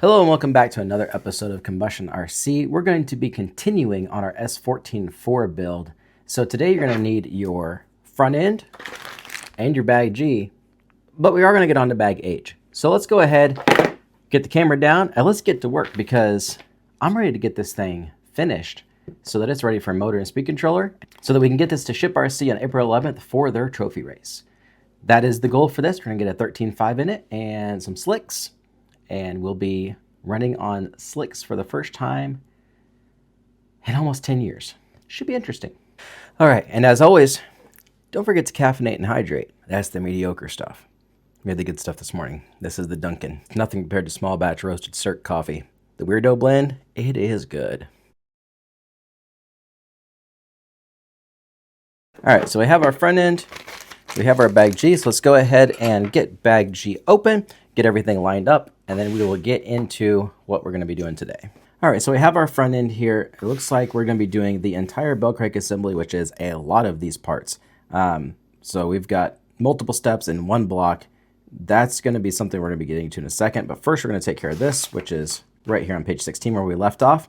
Hello and welcome back to another episode of Combustion RC. We're going to be continuing on our S14-4 build. So today you're going to need your front end and your bag G, but we are going to get on to bag H. So let's go ahead, get the camera down, and let's get to work because I'm ready to get this thing finished so that it's ready for motor and speed controller so that we can get this to Ship RC on April 11th for their trophy race. That is the goal for this. We're going to get a 13.5 in it and some slicks. And we'll be running on slicks for the first time in almost 10 years. Should be interesting. All right, and as always, don't forget to caffeinate and hydrate. That's the mediocre stuff. We had the good stuff this morning. This is the Dunkin'. It's nothing compared to small batch roasted Circ coffee. The Weirdo blend, it is good. All right, so we have our front end. We have our bag G, so let's go ahead and get bag G open, get everything lined up, and then we will get into what we're going to be doing today. All right, so we have our front end here. It looks like we're going to be doing the entire bell crank assembly, which is a lot of these parts. So we've got multiple steps in one block. That's going to be something we're going to be getting to in a second, but first we're going to take care of this, which is right here on page 16 where we left off.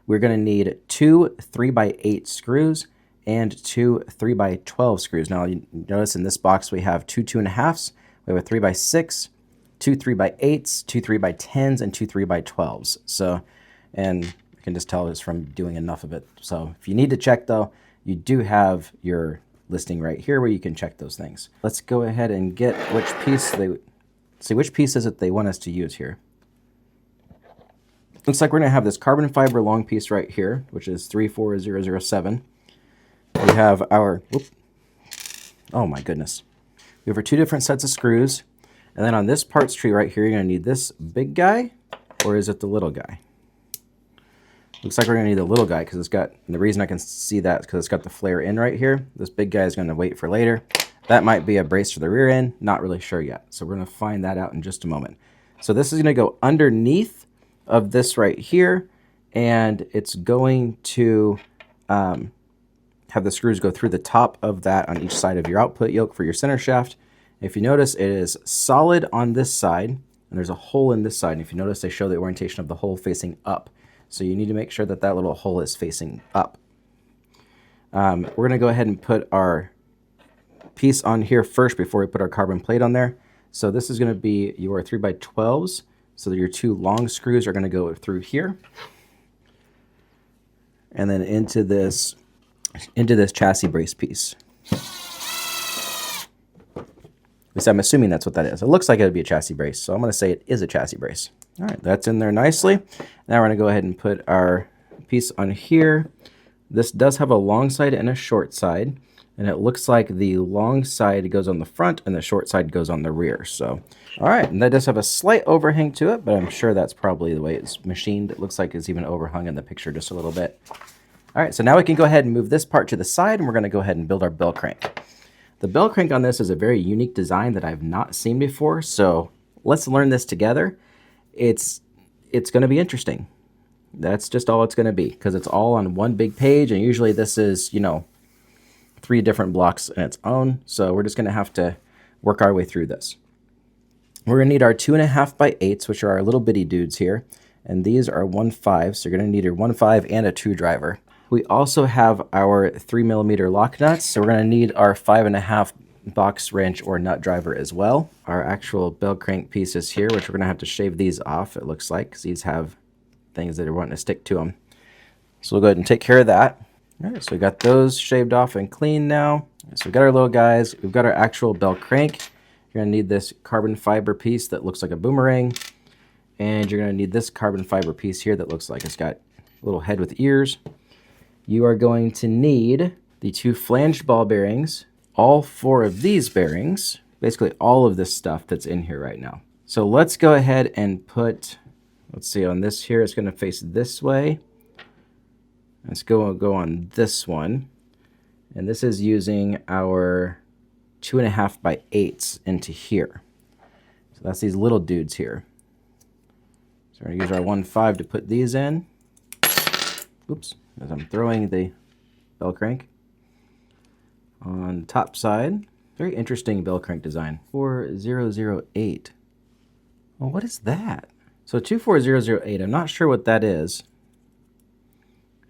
We're going to need 2 3x8 screws and 2 3x12 screws. Now you notice in this box we have 2 2.5s, we have a 3x6, 2 3x8s, 2 3x10s, and 2 3x12s. So, and I can just tell it's from doing enough of it. So if you need to check though, you do have your listing right here where you can check those things. Let's go ahead and get which piece which piece is it they want us to use here. Looks like we're gonna have this carbon fiber long piece right here, which is 34007. We have our, oh my goodness. We have our 2 different sets of screws. And then on this parts tree right here, you're gonna need this big guy, or is it the little guy? Looks like we're gonna need the little guy because it's got, and the reason I can see that is because it's got the flare in right here. This big guy is gonna wait for later. That might be a brace for the rear end, not really sure yet. So we're gonna find that out in just a moment. So this is gonna go underneath of this right here, and it's going to, have the screws go through the top of that on each side of your output yoke for your center shaft. If you notice, it is solid on this side, and there's a hole in this side. And if you notice, they show the orientation of the hole facing up. So you need to make sure that that little hole is facing up. We're going to go ahead and put our piece on here first before we put our carbon plate on there. So this is going to be your 3x12s. So that your 2 long screws are going to go through here. And then into this chassis brace piece. At least I'm assuming that's what that is. It looks like it would be a chassis brace, so I'm going to say it is a chassis brace. All right, that's in there nicely. Now we're going to go ahead and put our piece on here. This does have a long side and a short side, and it looks like the long side goes on the front and the short side goes on the rear. So, all right, and that does have a slight overhang to it, but I'm sure that's probably the way it's machined. It looks like it's even overhung in the picture just a little bit. All right, so now we can go ahead and move this part to the side, and we're going to go ahead and build our bell crank. The bell crank on this is a very unique design that I've not seen before, so let's learn this together. It's going to be interesting. That's just all it's going to be, because it's all on one big page, and usually this is, 3 different blocks in its own, so we're just going to have to work our way through this. We're going to need our 2.5x8s, which are our little bitty dudes here, and these are 1.5, so you're going to need your 1.5 and a 2 driver. We also have our 3mm lock nuts, so we're going to need our 5.5 box wrench or nut driver as well. Our actual bell crank pieces here, which we're going to have to shave these off, it looks like, because these have things that are wanting to stick to them. So we'll go ahead and take care of that. All right, so we got those shaved off and clean now. So we've got our little guys. We've got our actual bell crank. You're going to need this carbon fiber piece that looks like a boomerang. And you're going to need this carbon fiber piece here that looks like it's got a little head with ears. You are going to need the 2 flanged ball bearings, all 4 of these bearings, basically all of this stuff that's in here right now. So let's go ahead and put, let's see, on this here, it's going to face this way. Let's go on this one. And this is using our 2.5x8s into here. So that's these little dudes here. So we're going to use our 1.5 to put these in. Oops. As I'm throwing the bell crank on the top side. Very interesting bell crank design. 4008. Well, what is that? So 24008, I'm not sure what that is.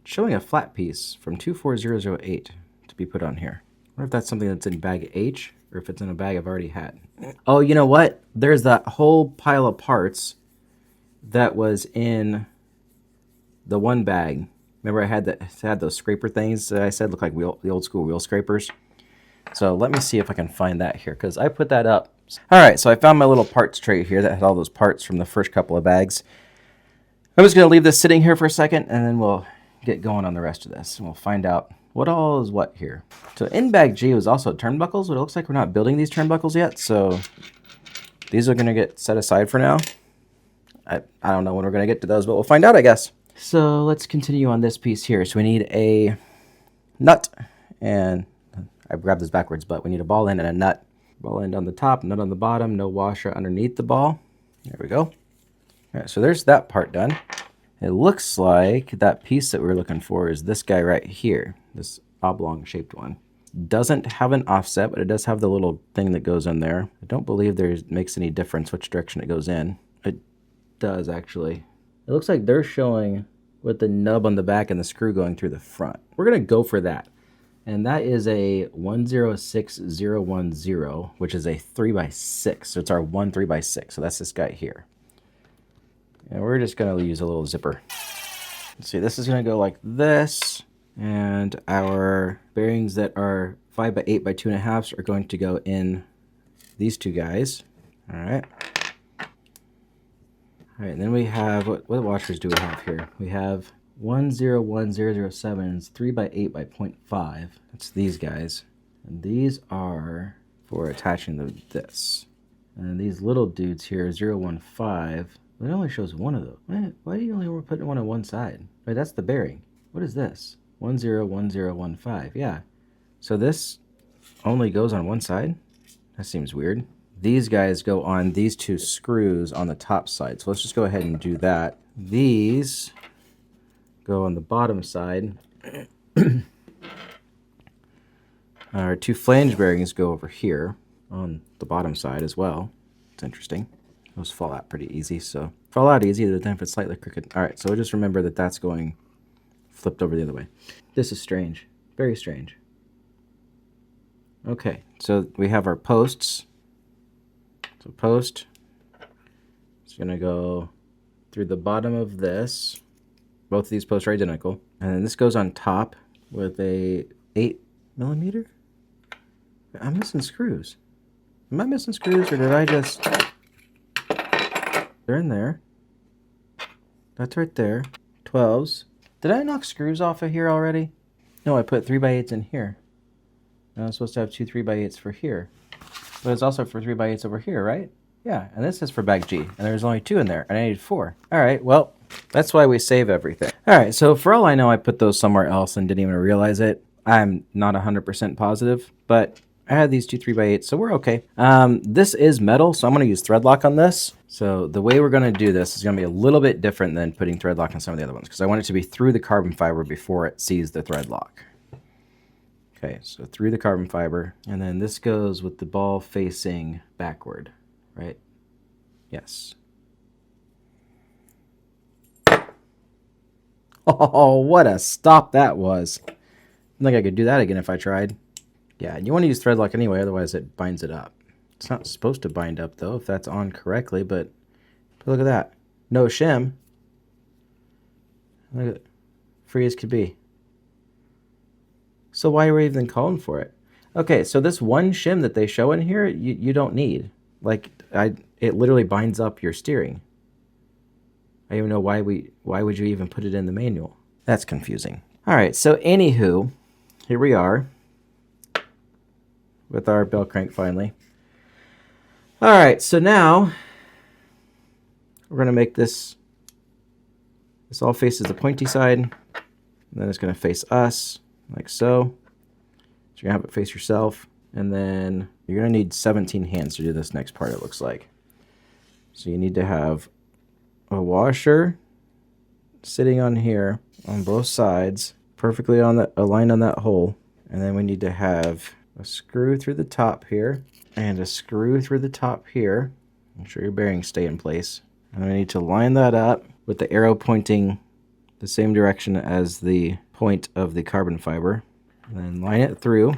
It's showing a flat piece from 24008 to be put on here. I wonder if that's something that's in bag H or if it's in a bag I've already had. Oh, you know what? There's that whole pile of parts that was in the one bag. Remember I had those scraper things that I said look like the old school wheel scrapers? So let me see if I can find that here, because I put that up. All right, so I found my little parts tray here that had all those parts from the first couple of bags. I'm just going to leave this sitting here for a second, and then we'll get going on the rest of this, and we'll find out what all is what here. So in bag G was also turnbuckles, but it looks like we're not building these turnbuckles yet, so these are going to get set aside for now. I don't know when we're going to get to those, but we'll find out, I guess. So let's continue on this piece here. So we need a nut, and I grabbed this backwards, but we need a ball end and a nut. Ball end on the top, nut on the bottom, no washer underneath the ball. There we go. All right, so there's that part done. It looks like that piece that we're looking for is this guy right here, this oblong shaped one. Doesn't have an offset, but it does have the little thing that goes in there. I don't believe it makes any difference which direction it goes in. It does actually. It looks like they're showing with the nub on the back and the screw going through the front. We're gonna go for that. And that is a 106010, which is a 3x6. So it's our 1 3x6. So that's this guy here. And we're just going to use a little zipper. Let's see, this is going to go like this. And our bearings that are 5x8 by 2.5 are going to go in these two guys. All right. All right, and then we have, what washers do we have here? We have 101007 is 3x8 by 0.5. That's these guys. And these are for attaching this. And these little dudes here, 015. It only shows one of those. Why do you only put one on one side? Right, that's the bearing. What is this? 101015. Yeah. So this only goes on one side? That seems weird. These guys go on these two screws on the top side. So let's just go ahead and do that. These go on the bottom side. Our two flange bearings go over here on the bottom side as well. It's interesting. Those fall out pretty easy, so fall out easy than if it's slightly crooked. All right, so just remember that that's going flipped over the other way. This is strange, very strange. Okay, so we have our posts. So post is gonna go through the bottom of this. Both of these posts are identical. And then this goes on top with a 8mm. I'm missing screws. Am I missing screws or did I just... They're in there. That's right there. 12s. Did I knock screws off of here already? No, I put 3x8s in here. Now I'm supposed to have two 3x8s for here. But it's also for 3x8s over here, right? Yeah, and this is for bag G. And there's only 2 in there, and I need 4. All right, well, that's why we save everything. All right, so for all I know, I put those somewhere else and didn't even realize it. I'm not 100% positive, but I had these two 3x8s, so we're okay. This is metal, so I'm going to use thread lock on this. So the way we're going to do this is going to be a little bit different than putting thread lock on some of the other ones, because I want it to be through the carbon fiber before it sees the thread lock. Okay, so through the carbon fiber, and then this goes with the ball facing backward, right? Yes. Oh, what a stop that was. I don't think I could do that again if I tried. Yeah, you want to use thread lock anyway, otherwise it binds it up. It's not supposed to bind up though, if that's on correctly, but look at that. No shim. Look at it. Free as could be. So why are we even calling for it? Okay, so this one shim that they show in here, you don't need. Like, it literally binds up your steering. I don't even know why would you even put it in the manual? That's confusing. All right, so anywho, here we are with our bell crank finally. All right, so now we're gonna make this all faces the pointy side, and then it's gonna face us like so. So you're gonna have it face yourself, and then you're gonna need 17 hands to do this next part, it looks like. So you need to have a washer sitting on here on both sides, perfectly on that, aligned on that hole, and then we need to have a screw through the top here and a screw through the top here. Make sure your bearings stay in place. And I need to line that up with the arrow pointing the same direction as the point of the carbon fiber. And then line it through.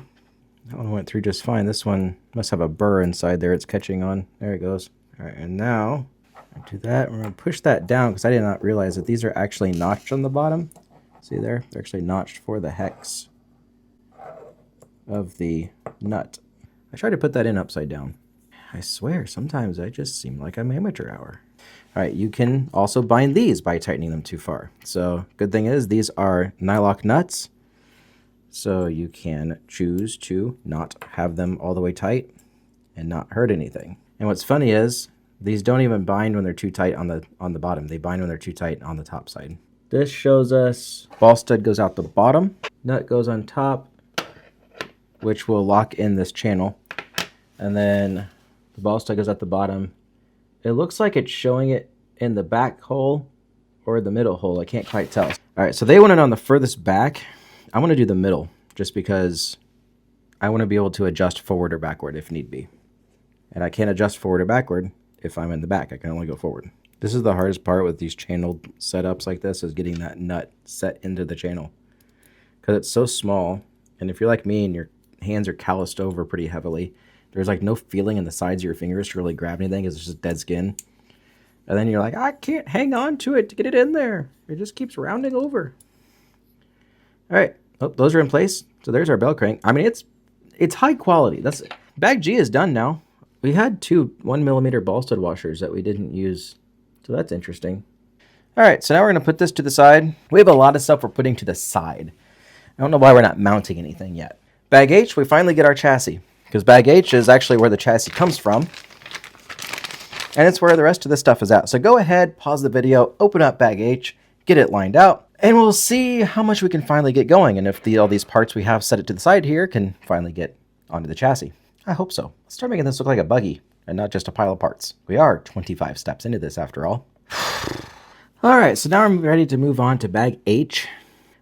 That one went through just fine. This one must have a burr inside there it's catching on. There it goes. All right, and now I do that. We're going to push that down because I did not realize that these are actually notched on the bottom. See there? They're actually notched for the hex of the nut. I tried to put that in upside down. I swear, sometimes I just seem like I'm amateur hour. All right, you can also bind these by tightening them too far. So good thing is these are nylock nuts. So you can choose to not have them all the way tight and not hurt anything. And what's funny is these don't even bind when they're too tight on the bottom. They bind when they're too tight on the top side. This shows us ball stud goes out the bottom, nut goes on top, which will lock in this channel. And then the ball stud goes at the bottom. It looks like it's showing it in the back hole or the middle hole. I can't quite tell. All right, so they want it on the furthest back. I want to do the middle just because I want to be able to adjust forward or backward if need be. And I can't adjust forward or backward if I'm in the back. I can only go forward. This is the hardest part with these channeled setups like this, is getting that nut set into the channel. Because it's so small, and if you're like me and your hands are calloused over pretty heavily, there's like no feeling in the sides of your fingers to really grab anything. It's just dead skin. And then you're like, I can't hang on to it to get it in there. It just keeps rounding over. All right, oh, those are in place. So there's our bell crank. I mean, it's high quality. That's bag G is done now. We had two 1mm ball stud washers that we didn't use, so that's interesting. All right, so now we're gonna put this to the side. We have a lot of stuff we're putting to the side. I don't know why we're not mounting anything yet. Bag H, we finally get our chassis, because bag H is actually where the chassis comes from, and it's where the rest of the stuff is at. So go ahead, pause the video, open up bag H, get it lined out, and we'll see how much we can finally get going, and if all these parts we have set it to the side here can finally get onto the chassis. I hope so. Let's start making this look like a buggy and not just a pile of parts. We are 25 steps into this after all. All right, so now I'm ready to move on to bag H.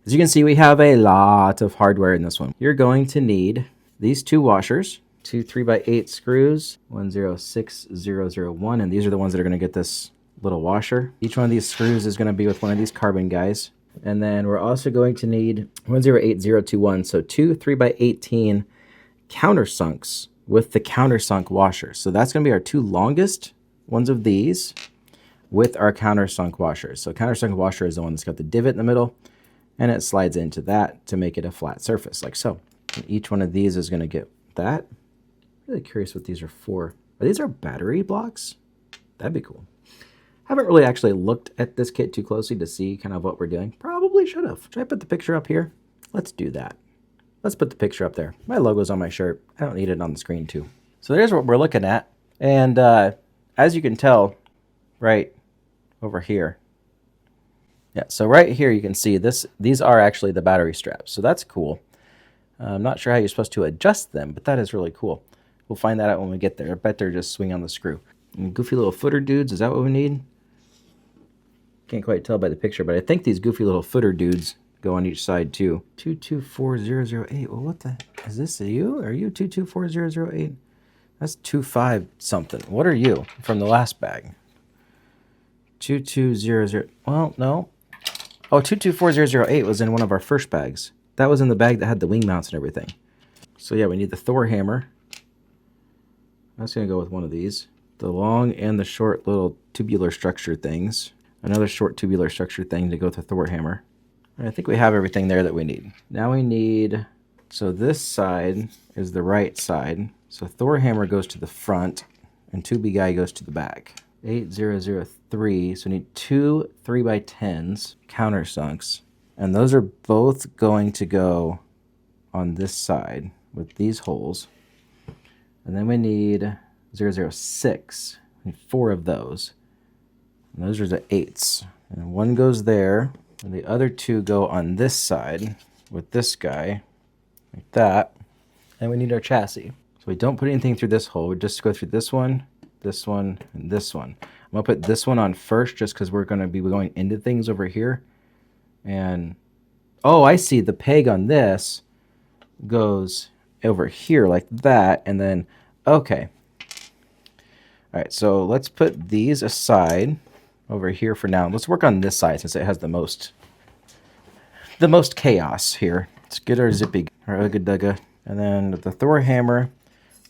As you can see, we have a lot of hardware in this one. You're going to need these two washers, two 3x8 screws, 106001, and these are the ones that are going to get this little washer. Each one of these screws is going to be with one of these carbon guys. And then we're also going to need 108021, so two 3x18 countersunks with the countersunk washer. So that's going to be our two longest ones of these with our countersunk washers. So countersunk washer is the one that's got the divot in the middle, and it slides into that to make it a flat surface, like so. And each one of these is going to get that. I'm really curious what these are for. Are these our battery blocks? That'd be cool. Haven't really actually looked at this kit too closely to see kind of what we're doing. Probably should have. Should I put the picture up here? Let's do that. Let's put the picture up there. My logo's on my shirt. I don't need it on the screen too. So there's what we're looking at. And as you can tell, right over here. Yeah, so right here you can see this. These are actually the battery straps. So that's cool. I'm not sure how you're supposed to adjust them, but that is really cool. We'll find that out when we get there. I bet they're just swing on the screw. And goofy little footer dudes, is that what we need? Can't quite tell by the picture, but I think these goofy little footer dudes go on each side too. 224008. Well, what the? Is this you? Are you 224008? That's 25 something. What are you from the last bag? 2200. Well, no. Oh, 224008 was in one of our first bags. That was in the bag that had the wing mounts and everything. So yeah, we need the Thor hammer. That's gonna go with one of these. The long and the short little tubular structure things. Another short tubular structure thing to go with the Thor hammer. I think we have everything there that we need. Now we need, so this side is the right side. So Thor hammer goes to the front and tubey guy goes to the back. 8003, so we need two 3x10s, countersunks. And those are both going to go on this side with these holes. And then we need 006, we need four of those. And those are the 8s. And one goes there. And the other two go on this side with this guy, like that. And we need our chassis. So we don't put anything through this hole. We just go through this one, and this one. I'm gonna put this one on first just because we're gonna be going into things over here. And, oh, I see, the peg on this goes over here like that, and then, okay. All right, so let's put these aside. over here for now. Let's work on this side since it has the most chaos here. Let's get our zippy, our ugga dugga. And then with the Thor hammer,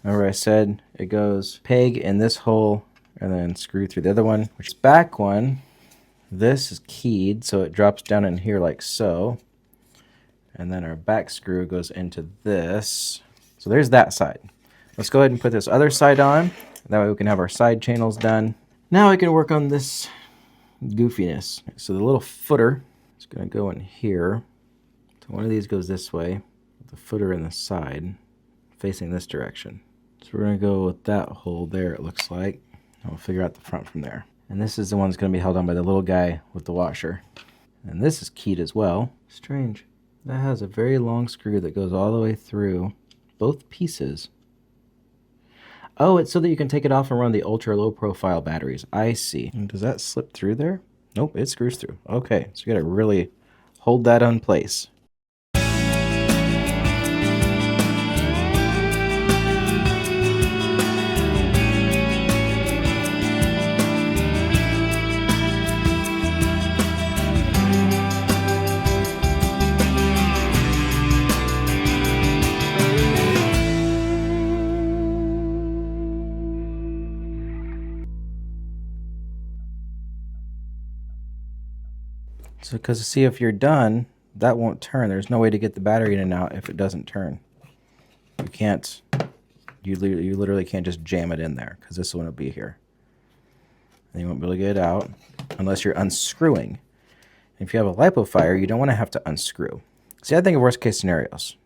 remember I said it goes peg in this hole and then screw through the other one, which is back one. This is keyed, so it drops down in here like so. And then our back screw goes into this. So there's that side. Let's go ahead and put this other side on. That way we can have our side channels done. Now I can work on this goofiness. So the little footer is going to go in here. So one of these goes this way, with the footer in the side, facing this direction. So we're going to go with that hole there, it looks like. I'll figure out the front from there. And this is the one that's going to be held on by the little guy with the washer. And this is keyed as well. Strange. That has a very long screw that goes all the way through both pieces. Oh, it's so that you can take it off and run the ultra low profile batteries. I see. And does that slip through there? Nope, it screws through. Okay, so you got to really hold that in place. So, because see, if you're done, that won't turn. There's no way to get the battery in and out if it doesn't turn. You can't, you literally can't just jam it in there because this one will be here. And you won't be able to get it out unless you're unscrewing. And if you have a LiPo fire, you don't want to have to unscrew. See, I think of worst case scenarios.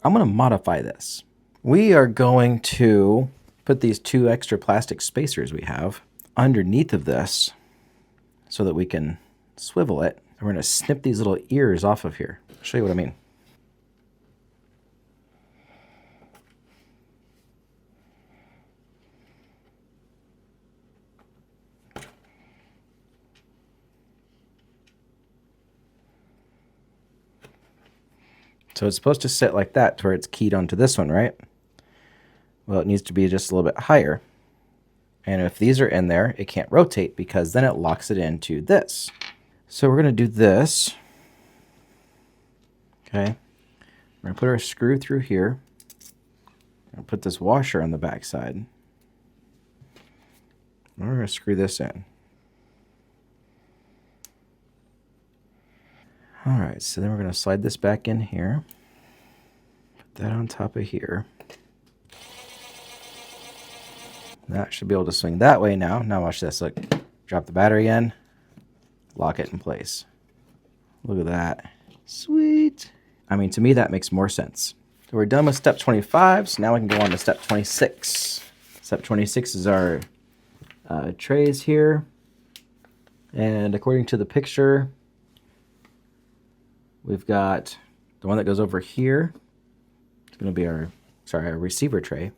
I'm going to modify this. We are going to put these two extra plastic spacers we have underneath of this so that we can swivel it. And we're going to snip these little ears off of here. I'll show you what I mean. So it's supposed to sit like that to where it's keyed onto this one, right? Well, it needs to be just a little bit higher. And if these are in there, it can't rotate because then it locks it into this. So we're going to do this. Okay. We're going to put our screw through here. And put this washer on the back side. And we're going to screw this in. All right, so then we're going to slide this back in here. Put that on top of here. That should be able to swing that way now. Now watch this. Look, drop the battery in, lock it in place. Look at that. Sweet. I mean, to me, that makes more sense. So we're done with step 25, so now we can go on to step 26. Step 26 is our trays here. And according to the picture, we've got the one that goes over here. It's going to be our receiver tray.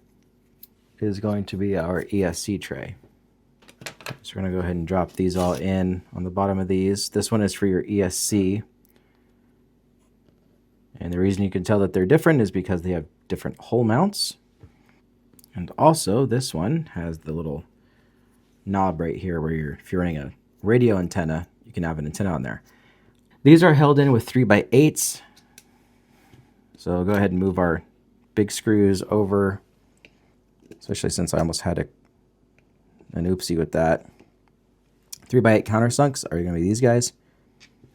Is going to be our ESC tray. So we're going to go ahead and drop these all in on the bottom of these. This one is for your ESC. And the reason you can tell that they're different is because they have different hole mounts. And also this one has the little knob right here where if you're running a radio antenna, you can have an antenna on there. These are held in with 3x8s. So go ahead and move our big screws over, especially since I almost had an oopsie with that. 3x8 countersunks are going to be these guys.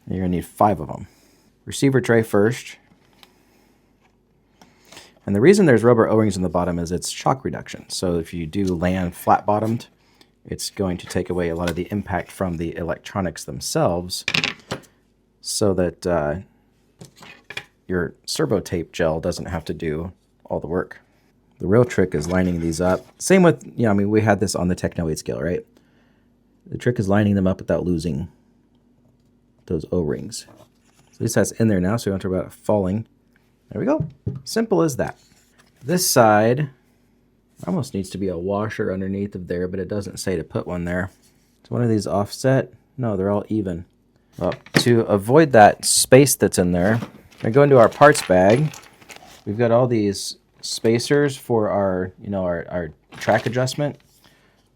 And you're going to need 5 of them. Receiver tray first. And the reason there's rubber O-rings in the bottom is it's shock reduction. So if you do land flat-bottomed, it's going to take away a lot of the impact from the electronics themselves so that your servo tape gel doesn't have to do all the work. The real trick is lining these up. Same with, I mean, we had this on the Techno 8 scale, right? The trick is lining them up without losing those O-rings. So at least that's in there now, so we don't have to worry about it falling. There we go. Simple as that. This side almost needs to be a washer underneath of there, but it doesn't say to put one there. Is one of these offset? No, they're all even. Well, to avoid that space that's in there, I go into our parts bag. We've got all these spacers for our, our track adjustment.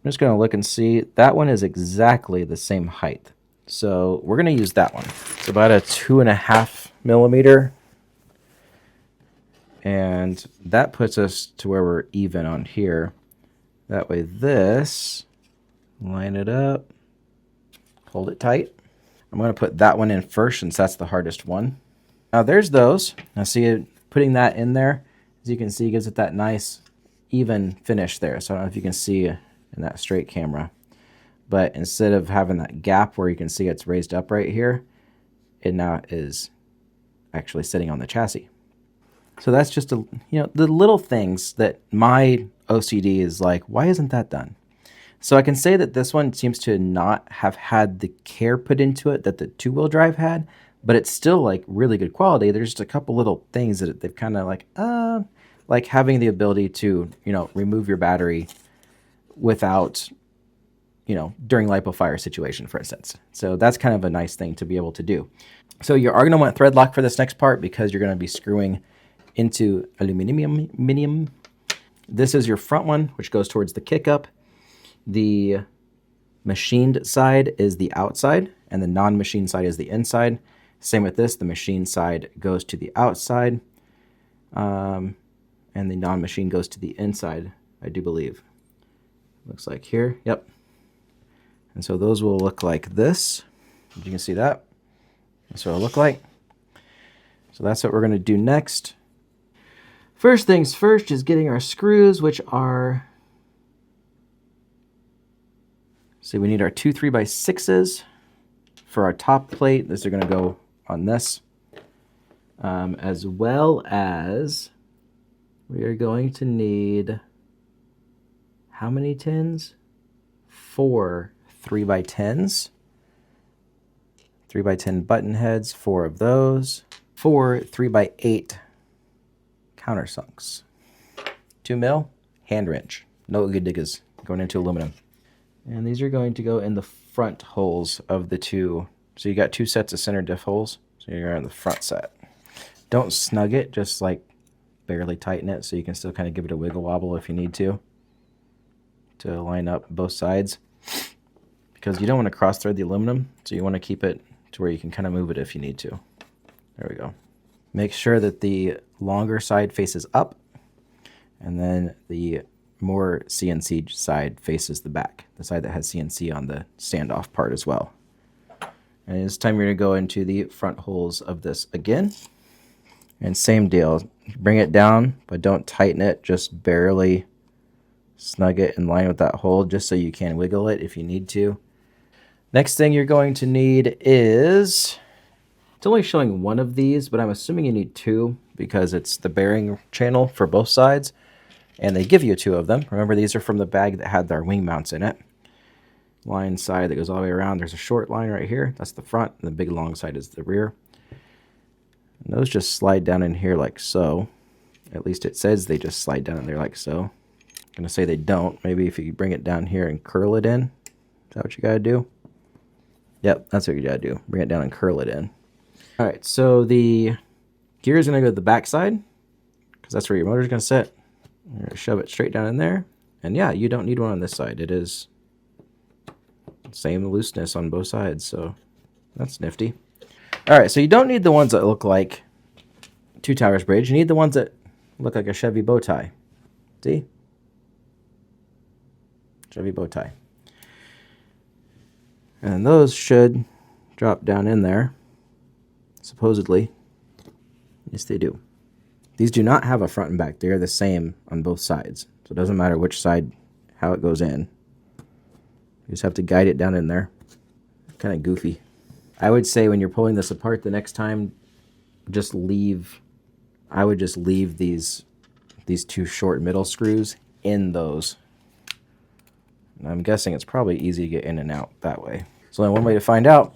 I'm just going to look and see. That one is exactly the same height. So we're going to use that one. It's about a 2.5 millimeter. And that puts us to where we're even on here. That way this, line it up, hold it tight. I'm going to put that one in first since that's the hardest one. Now there's those. Now see it, putting that in there, as you can see, gives it that nice even finish there. So I don't know if you can see in that straight camera. But instead of having that gap where you can see it's raised up right here, it now is actually sitting on the chassis. So that's just the little things that my OCD is like, why isn't that done? So I can say that this one seems to not have had the care put into it that the two-wheel drive had, but it's still like really good quality. There's just a couple little things that they've kind of like having the ability to, remove your battery without, during lipo fire situation, for instance. So that's kind of a nice thing to be able to do. So you are going to want thread lock for this next part because you're going to be screwing into aluminum. This is your front one, which goes towards the kick up. The machined side is the outside, and the non-machined side is the inside. Same with this. The machined side goes to the outside, and the non-machined goes to the inside, I do believe. Looks like here. Yep. And so those will look like this. You can see that. That's what it'll look like. So that's what we're going to do next. First things first is getting our screws, which are, so we need our 2 3x6s for our top plate. These are going to go on this, as well as we are going to need, how many tins? 4 3x10s, 3x10 button heads, 4 of those, 4 3x8 countersunks, 2 mil hand wrench, no good diggas, going into aluminum. And these are going to go in the front holes of the two. So you got 2 sets of center diff holes. So you're on the front set. Don't snug it, just like barely tighten it so you can still kind of give it a wiggle wobble if you need to line up both sides. Because you don't want to cross thread the aluminum, so you want to keep it to where you can kind of move it if you need to. There we go. Make sure that the longer side faces up, and then the more CNC side faces the back, the side that has CNC on the standoff part as well. And this time we're going to go into the front holes of this again. And same deal, bring it down, but don't tighten it, just barely snug it in line with that hole, just so you can wiggle it if you need to. Next thing you're going to need is, it's only showing one of these, but I'm assuming you need 2 because it's the bearing channel for both sides. And they give you 2 of them. Remember, these are from the bag that had their wing mounts in it. Line side that goes all the way around. There's a short line right here. That's the front. And the big long side is the rear. And those just slide down in here like so. At least it says they just slide down in there like so. I'm going to say they don't. Maybe if you bring it down here and curl it in. Is that what you got to do? Yep, that's what you got to do. Bring it down and curl it in. All right, so the gear is going to go to the back side because that's where your motor is going to sit. You're going to shove it straight down in there. And yeah, you don't need one on this side. It is same looseness on both sides, so that's nifty. All right, so you don't need the ones that look like 2 towers bridge. You need the ones that look like a Chevy bow tie. See? Chevy bow tie. And those should drop down in there, supposedly. Yes, they do. These do not have a front and back. They are the same on both sides. So it doesn't matter which side, how it goes in. You just have to guide it down in there. Kind of goofy. I would say when you're pulling this apart the next time, I would just leave these 2 short middle screws in those. And I'm guessing it's probably easy to get in and out that way. There's only one way to find out.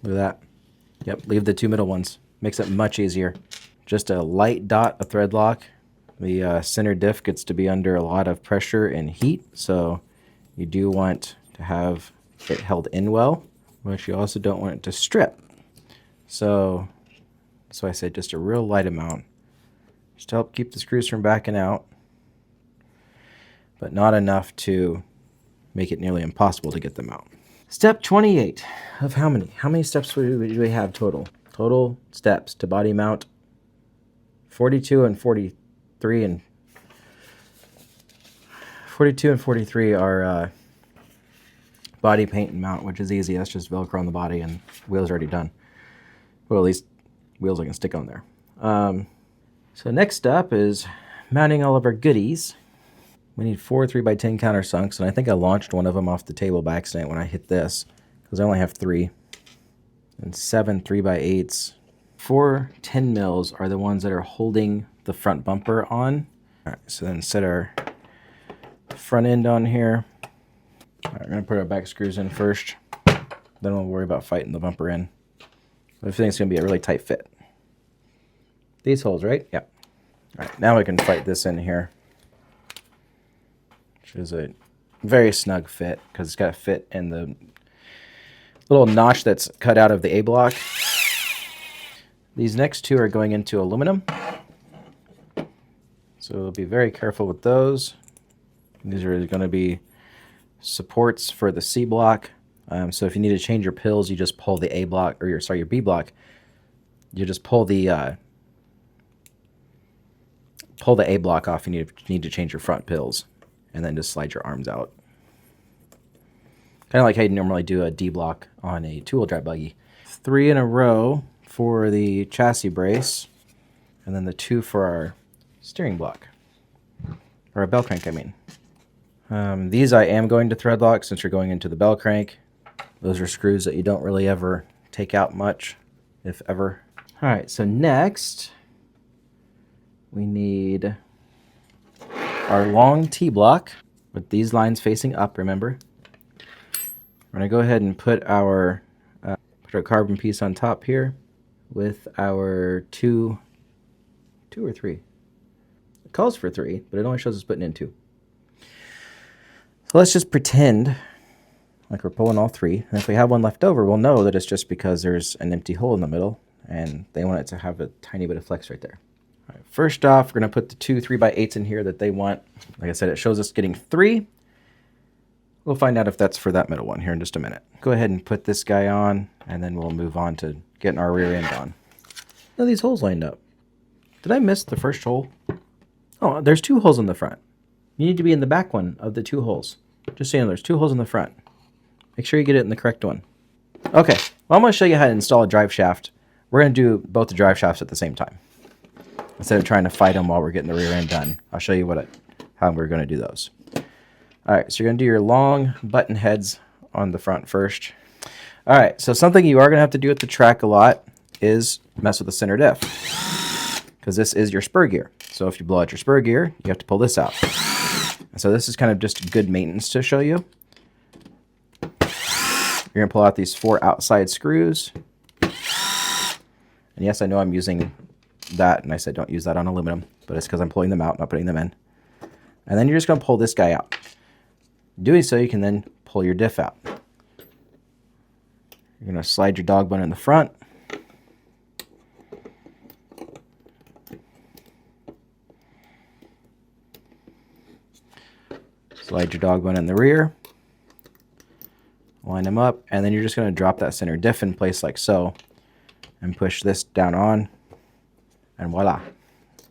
Look at that. Yep, leave the 2 middle ones. Makes it much easier. Just a light dot of thread lock. The center diff gets to be under a lot of pressure and heat, so you do want to have it held in well, but you also don't want it to strip. So that's why I say just a real light amount just to help keep the screws from backing out, but not enough to make it nearly impossible to get them out. Step 28 of how many? How many steps do we have total? Total steps to body mount 42 and 43 and 42 and 43 are body paint and mount, which is easy. That's just Velcro on the body and wheels are already done. Well, at least wheels I can stick on there. So next up is mounting all of our goodies. We need 4 3x10 countersunks, and I think I launched one of them off the table by accident when I hit this, because I only have 3. And 7 3x8s. 4 10 mils are the ones that are holding the front bumper on. All right, so then set our front end on here. All right, we're going to put our back screws in first. Then we'll worry about fighting the bumper in. I think it's going to be a really tight fit. These holes, right? Yep. All right, now we can fight this in here, which is a very snug fit because it's got to fit in the little notch that's cut out of the A-block. These next 2 are going into aluminum, so we'll be very careful with those. These are going to be supports for the C-block. So if you need to change your pills, you just pull the A-block, or your B-block. You just pull the A-block off. You need to change your front pills, and then just slide your arms out. Kind of like how you normally do a D-block on a 2-wheel drive buggy. 3 in a row for the chassis brace, and then the 2 for our steering block, or a bell crank, I mean. These I am going to thread lock since you're going into the bell crank. Those are screws that you don't really ever take out much, if ever. All right, so next we need our long T-block with these lines facing up, remember. We're going to go ahead and put our carbon piece on top here with our 2 or 3. It calls for 3, but it only shows us putting in 2. So let's just pretend like we're pulling all 3. And if we have one left over, we'll know that it's just because there's an empty hole in the middle and they want it to have a tiny bit of flex right there. All right, first off, we're going to put the 2 3x8s in here that they want. Like I said, it shows us getting 3. We'll find out if that's for that middle one here in just a minute. Go ahead and put this guy on, and then we'll move on to getting our rear end on. Now these holes lined up. Did I miss the first hole? Oh, there's 2 holes in the front. You need to be in the back one of the 2 holes. Just so you know, there's 2 holes in the front. Make sure you get it in the correct one. Okay, well, I'm going to show you how to install a drive shaft. We're going to do both the drive shafts at the same time. Instead of trying to fight them while we're getting the rear end done, I'll show you how we're going to do those. All right, so you're going to do your long button heads on the front first. All right, so something you are going to have to do at the track a lot is mess with the center diff, because this is your spur gear. So if you blow out your spur gear, you have to pull this out. And so this is kind of just good maintenance to show you. You're going to pull out these 4 outside screws. And yes, I know I'm using that, and I said don't use that on aluminum, but it's because I'm pulling them out, not putting them in. And then you're just going to pull this guy out. Doing so, you can then pull your diff out. You're going to slide your dog bone in the front. Slide your dog bone in the rear. Line them up, and then you're just going to drop that center diff in place like so, and push this down on, and voila.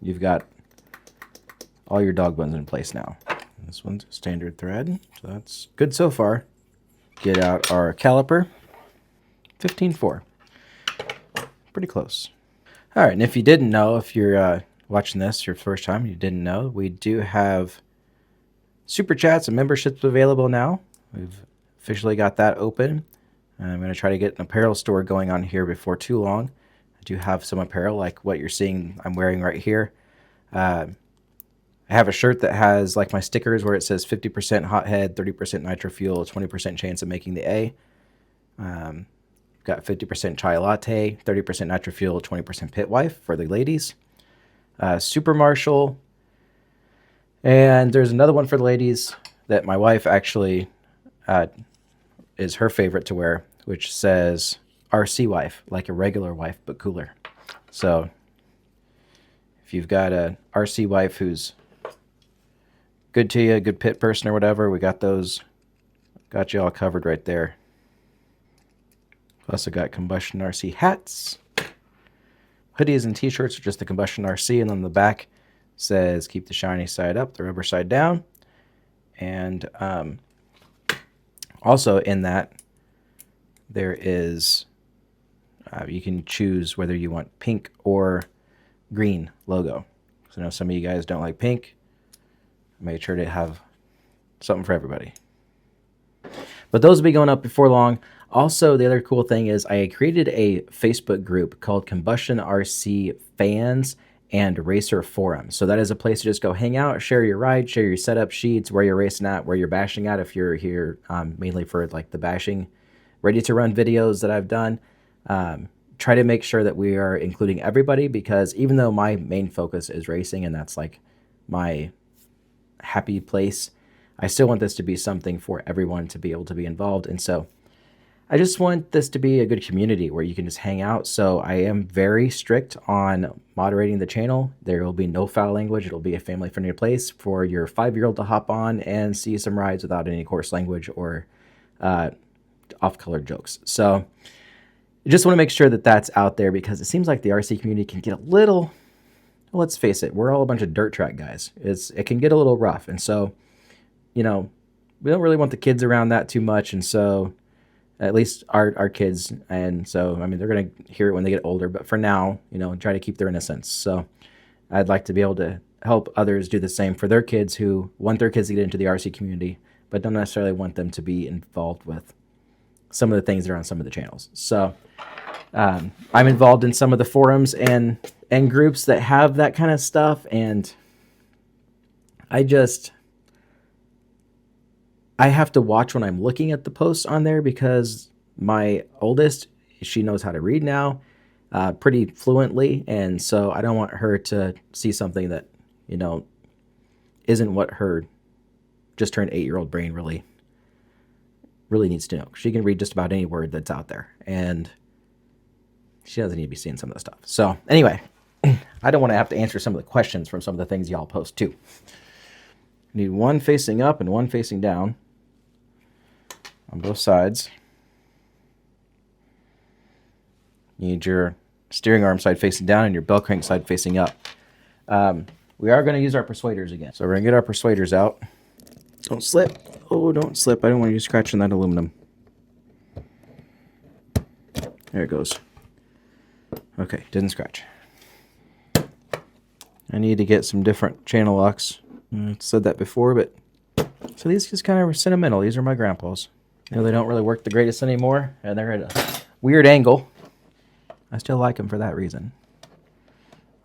You've got all your dog bones in place now. This one's standard thread, so that's good so far. Get out our caliper. 15-4. Pretty close. All right, and if you didn't know, if you're watching this your first time, you didn't know, we do have super chats and memberships available now. We've officially got that open. I'm going to try to get an apparel store going on here before too long. I do have some apparel like what you're seeing I'm wearing right here. I have a shirt that has like my stickers where it says 50% hothead, 30% nitro fuel, 20% chance of making the A. Got 50% chai latte, 30% nitro fuel, 20% pit wife for the ladies. Super Marshall. And there's another one for the ladies that my wife actually is her favorite to wear, which says RC wife, like a regular wife, but cooler. So If you've got a RC wife who's good to you, a good pit person or whatever, we got those. Got you all covered right there. Also got Combustion RC hats. Hoodies and t-shirts are just the Combustion RC, and on the back says keep the shiny side up, the rubber side down. And also in that, there is, you can choose whether you want pink or green logo. So I know some of you guys don't like pink. I made sure to have something for everybody. But those will be going up before long. Also, the other cool thing is I created a Facebook group called Combustion RC Fans and Racer Forum. So that is a place to just go hang out, share your ride, share your setup sheets, where you're racing at, where you're bashing at if you're here mainly for like the bashing, ready to run videos that I've done. Try to make sure that we are including everybody, because even though my main focus is racing and that's like my happy place, I still want this to be something for everyone to be able to be involved. And so I just want this to be a good community where you can just hang out. So I am very strict on moderating the channel. There will be no foul language. It'll be a family-friendly place for your 5-year-old to hop on and see some rides without any coarse language or off-color jokes. So I just want to make sure that that's out there, because it seems like the RC community can get a little, let's face it, we're all a bunch of dirt track guys. It can get a little rough. And so, you know, we don't really want the kids around that too much. And so at least our kids. And so, I mean, they're going to hear it when they get older, but for now, you know, try to keep their innocence. So I'd like to be able to help others do the same for their kids who want their kids to get into the RC community, but don't necessarily want them to be involved with some of the things that are on some of the channels. So I'm involved in some of the forums and groups that have that kind of stuff. And I have to watch when I'm looking at the posts on there, because my oldest, she knows how to read now pretty fluently. And so I don't want her to see something that, you know, isn't what her just turned 8-year-old brain really needs to know. She can read just about any word that's out there, and she doesn't need to be seeing some of the stuff. So anyway, I don't want to have to answer some of the questions from some of the things y'all post too. Need one facing up and one facing down on both sides. You need your steering arm side facing down and your bell crank side facing up. We are going to use our persuaders again. So we're going to get our persuaders out. Don't slip. Oh, don't slip. I don't want you scratching that aluminum. There it goes. Okay, didn't scratch. I need to get some different channel locks. I said that before, but so these just kind of sentimental. These are my grandpa's. You know, they don't really work the greatest anymore, and they're at a weird angle. I still like them for that reason.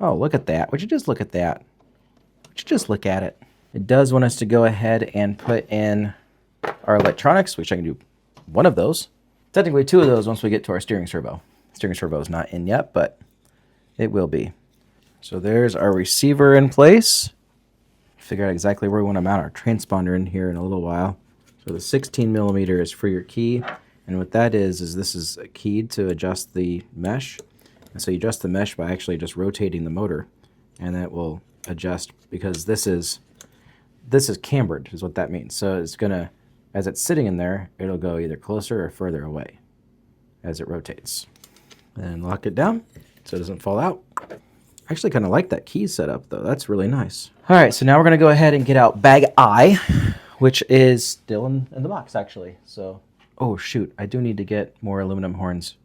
Oh, look at that. Would you just look at that? Would you just look at it? It does want us to go ahead and put in our electronics, which I can do one of those. Technically 2 of those once we get to our steering servo. Steering servo is not in yet, but it will be. So there's our receiver in place. Figure out exactly where we want to mount our transponder in here in a little while. So the 16mm is for your key. And what that is this is a key to adjust the mesh. And so you adjust the mesh by actually just rotating the motor. And that will adjust, because this is cambered is what that means. So it's going to, as it's sitting in there, it'll go either closer or further away as it rotates. And lock it down so it doesn't fall out. I actually kind of like that key setup though. That's really nice. All right, so now we're going to go ahead and get out bag I, which is still in the box actually. So, oh shoot, I do need to get more aluminum horns.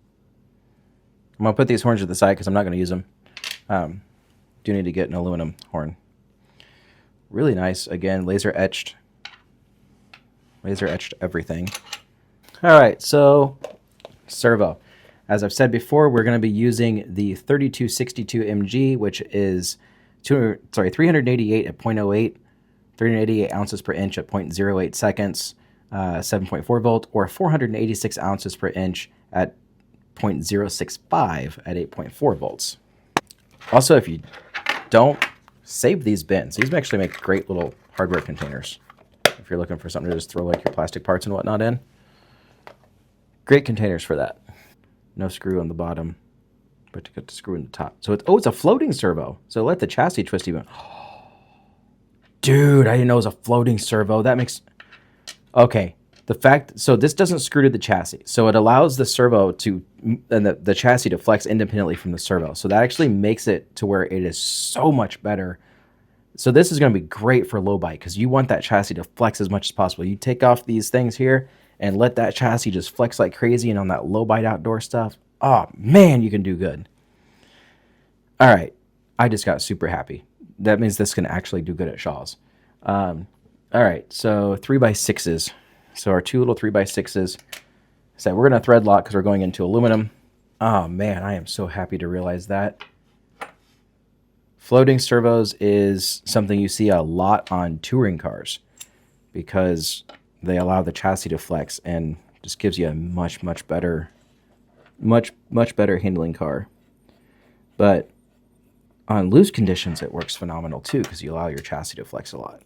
I'm going to put these horns to the side because I'm not going to use them. Do need to get an aluminum horn. Really nice. Again, laser etched everything. All right, so servo. As I've said before, we're going to be using the 3262 MG, which is 388 at 0.08, 388 ounces per inch at 0.08 seconds, 7.4 volt, or 486 ounces per inch at 0.065 at 8.4 volts. Also, if you don't save these bins, these actually make great little hardware containers. If you're looking for something to just throw like your plastic parts and whatnot in, great containers for that. No screw on the bottom, but to get the screw in the top. So it's, oh, it's a floating servo. So let the chassis twist even. Dude, I didn't know it was a floating servo. That makes, okay. The fact, so this doesn't screw to the chassis. So it allows the servo to, and the chassis to flex independently from the servo. So that actually makes it to where it is so much better. So this is going to be great for low bike because you want that chassis to flex as much as possible. You take off these things here and let that chassis just flex like crazy, and on that low bite outdoor stuff, oh man, you can do good. All right, I just got super happy. That means this can actually do good at Shaw's. All right, so 3x6s. So our two little 3x6s. So we're going to thread lock because we're going into aluminum. Oh man, I am so happy to realize that. Floating servos is something you see a lot on touring cars because they allow the chassis to flex and just gives you a much better handling car. But on loose conditions, it works phenomenal too because you allow your chassis to flex a lot.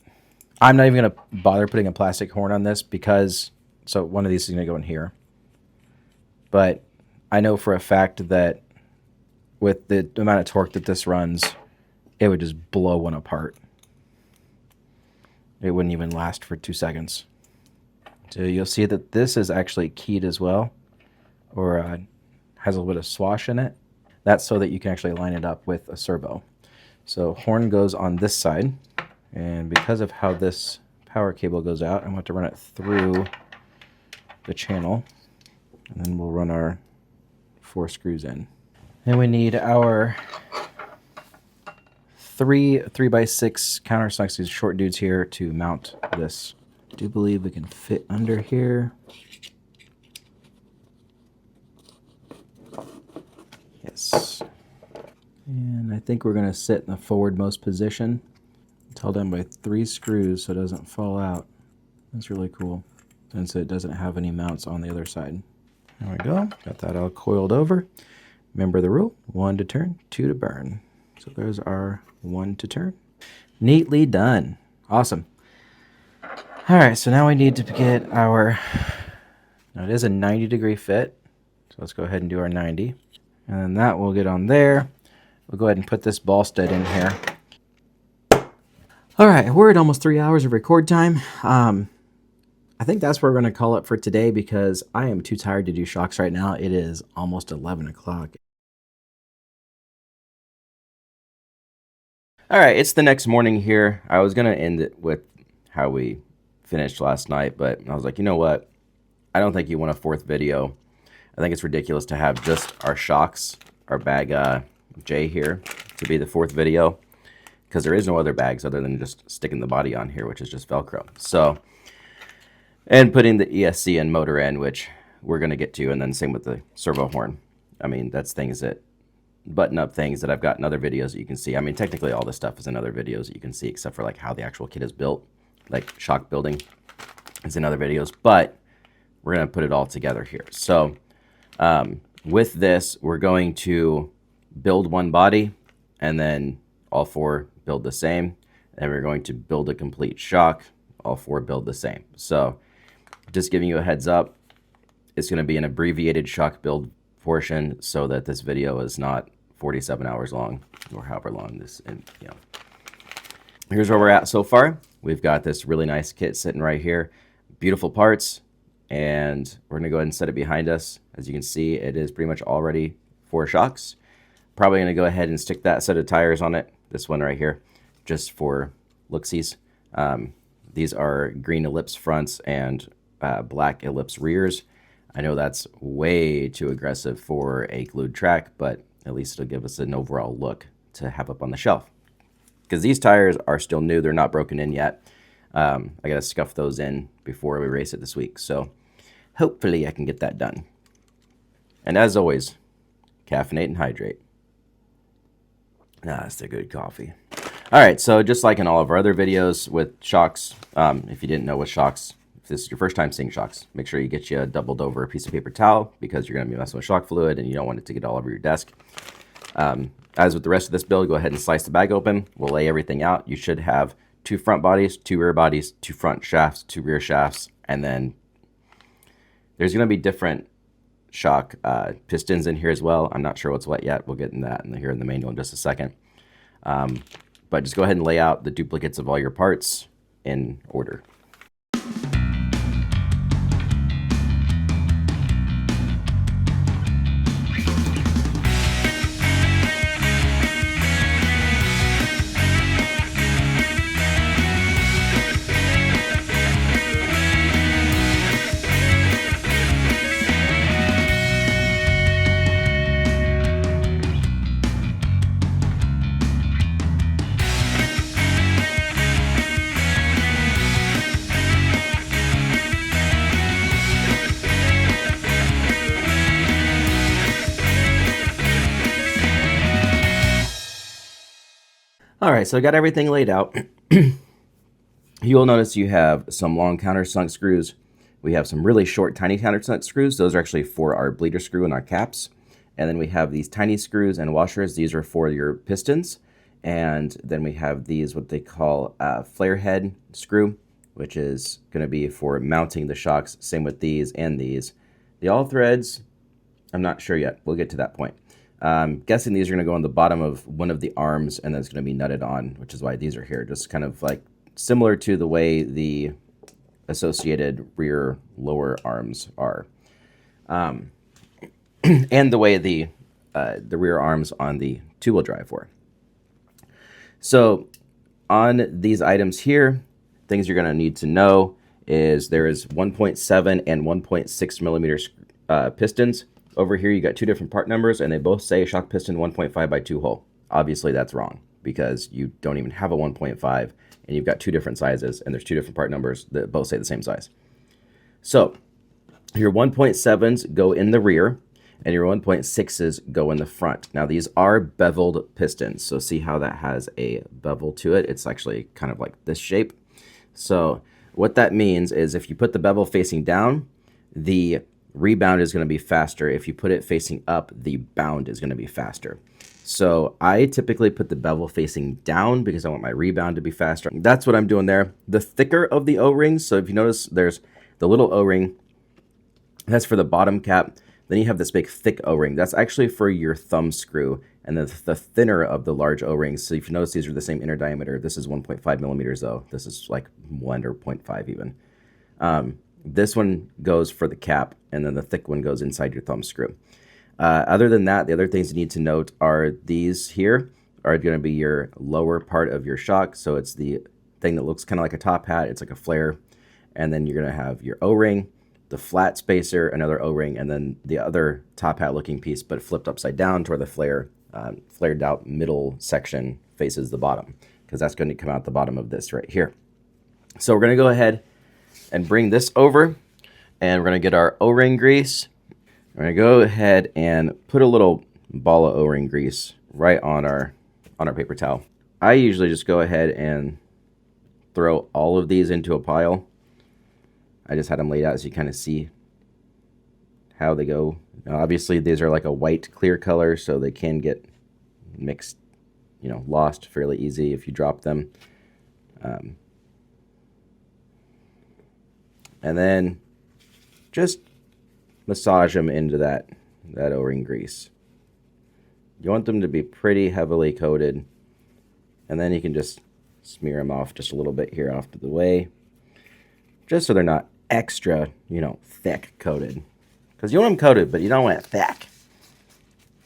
I'm not even going to bother putting a plastic horn on this because, so one of these is going to go in here. But I know for a fact that with the amount of torque that this runs, it would just blow one apart. It wouldn't even last for 2 seconds. So you'll see that this is actually keyed as well, or has a little bit of swash in it. That's so that you can actually line it up with a servo. So horn goes on this side. And because of how this power cable goes out, I'm going to run it through the channel. And then we'll run our 4 screws in. Then we need our 3x6 countersucks, these short dudes here, to mount this. I do believe we can fit under here. Yes. And I think we're going to sit in the forwardmost position. It's held in by 3 screws so it doesn't fall out. That's really cool. And so it doesn't have any mounts on the other side. There we go. Got that all coiled over. Remember the rule, 1 to turn, 2 to burn. So there's our 1 to turn. Neatly done. Awesome. All right, so now we need to get our, now it is a 90-degree fit. So let's go ahead and do our 90. And then that will get on there. We'll go ahead and put this ball stud in here. All right, we're at almost 3 hours of record time. I think that's where we're going to call it for today because I am too tired to do shocks right now. It is almost 11 o'clock. All right, it's the next morning here. I was going to end it with how we finished last night, but I was like, you know what? I don't think you want a 4th video. I think it's ridiculous to have just our shocks, our bag J here, to be the 4th video. Because there is no other bags other than just sticking the body on here, which is just Velcro. So, and putting the ESC and motor in, which we're going to get to, and then same with the servo horn. I mean, that's things that, button up things that I've got in other videos that you can see. I mean, technically all this stuff is in other videos that you can see, except for like how the actual kit is built, like shock building is in other videos, but we're going to put it all together here. So, with this, we're going to build one body, and then all 4 build the same, and we're going to build a complete shock, all 4 build the same. So just giving you a heads up, it's going to be an abbreviated shock build portion so that this video is not 47 hours long or however long this, and you know. Here's where we're at so far. We've got this really nice kit sitting right here, beautiful parts, and we're going to go ahead and set it behind us. As you can see, it is pretty much all ready for shocks. Probably going to go ahead and stick that set of tires on it, this one right here, just for looksies. These are green ellipse fronts and black ellipse rears. I know that's way too aggressive for a glued track, but at least it'll give us an overall look to have up on the shelf. Because these tires are still new, they're not broken in yet. I got to scuff those in before we race it this week, so hopefully I can get that done. And as always, caffeinate and hydrate. That's the good coffee. All right, so just like in all of our other videos with shocks, if you didn't know what shocks, if this is your first time seeing shocks, make sure you get you a doubled over piece of paper towel because you're going to be messing with shock fluid and you don't want it to get all over your desk. As with the rest of this build, go ahead and slice the bag open. We'll lay everything out. You should have 2 front bodies, 2 rear bodies, 2 front shafts, 2 rear shafts, and then there's going to be different shock pistons in here as well. I'm not sure what's what yet. We'll get in that here in the manual in just a second. But just go ahead and lay out the duplicates of all your parts in order. All right, so I got everything laid out. You will notice you have some long countersunk screws. We have some really short, tiny countersunk screws. Those are actually for our bleeder screw and our caps. And then we have these tiny screws and washers. These are for your pistons. And then we have these, what they call a flare head screw, which is going to be for mounting the shocks. Same with these and these. The all threads, I'm not sure yet. We'll get to that point. Guessing these are going to go on the bottom of one of the arms, and that's going to be nutted on, which is why these are here. Just kind of like similar to the way the associated rear lower arms are, and the way the rear arms on the two-wheel drive were. So on these items here, things you're going to need to know is there is 1.7 and 1.6 millimeter pistons. Over here, you got two different part numbers, and they both say shock piston 1.5 by 2 hole. Obviously, that's wrong because you don't even have a 1.5, and you've got two different sizes, and there's two different part numbers that both say the same size. So your 1.7s go in the rear, and your 1.6s go in the front. Now, these are beveled pistons, so see how that has a bevel to it? It's actually kind of like this shape. So what that means is if you put the bevel facing down, the rebound is going to be faster. If you put it facing up, the bound is going to be faster. So I typically put the bevel facing down because I want my rebound to be faster. That's what I'm doing there. The thicker of the O-rings, so if you notice there's the little O-ring, that's for the bottom cap. Then you have this big thick O-ring. That's actually for your thumb screw. And then the thinner of the large O-rings. So if you notice, these are the same inner diameter. This is 1.5 millimeters though. This is like 1 or 0.5 even. This one goes for the cap, and then the thick one goes inside your thumb screw. Other than that, the other things you need to note are these here are going to be your lower part of your shock. So it's the thing that looks kind of like a top hat. It's like a flare. And then you're going to have your O-ring, the flat spacer, another O-ring, and then the other top hat looking piece, but flipped upside down to where the flared out middle section faces the bottom, because that's going to come out the bottom of this right here. So we're going to go ahead and bring this over, and we're going to get our O-ring grease. We're going to go ahead and put a little ball of O-ring grease right on our paper towel. I usually just go ahead and throw all of these into a pile. I just had them laid out so you kind of see how they go. Now, obviously, these are like a white clear color, so they can get mixed, lost fairly easy if you drop them. And then just massage them into that O-ring grease. You want them to be pretty heavily coated, and then you can just smear them off just a little bit here off to the way, just so they're not extra, thick coated. Because you want them coated, but you don't want it thick.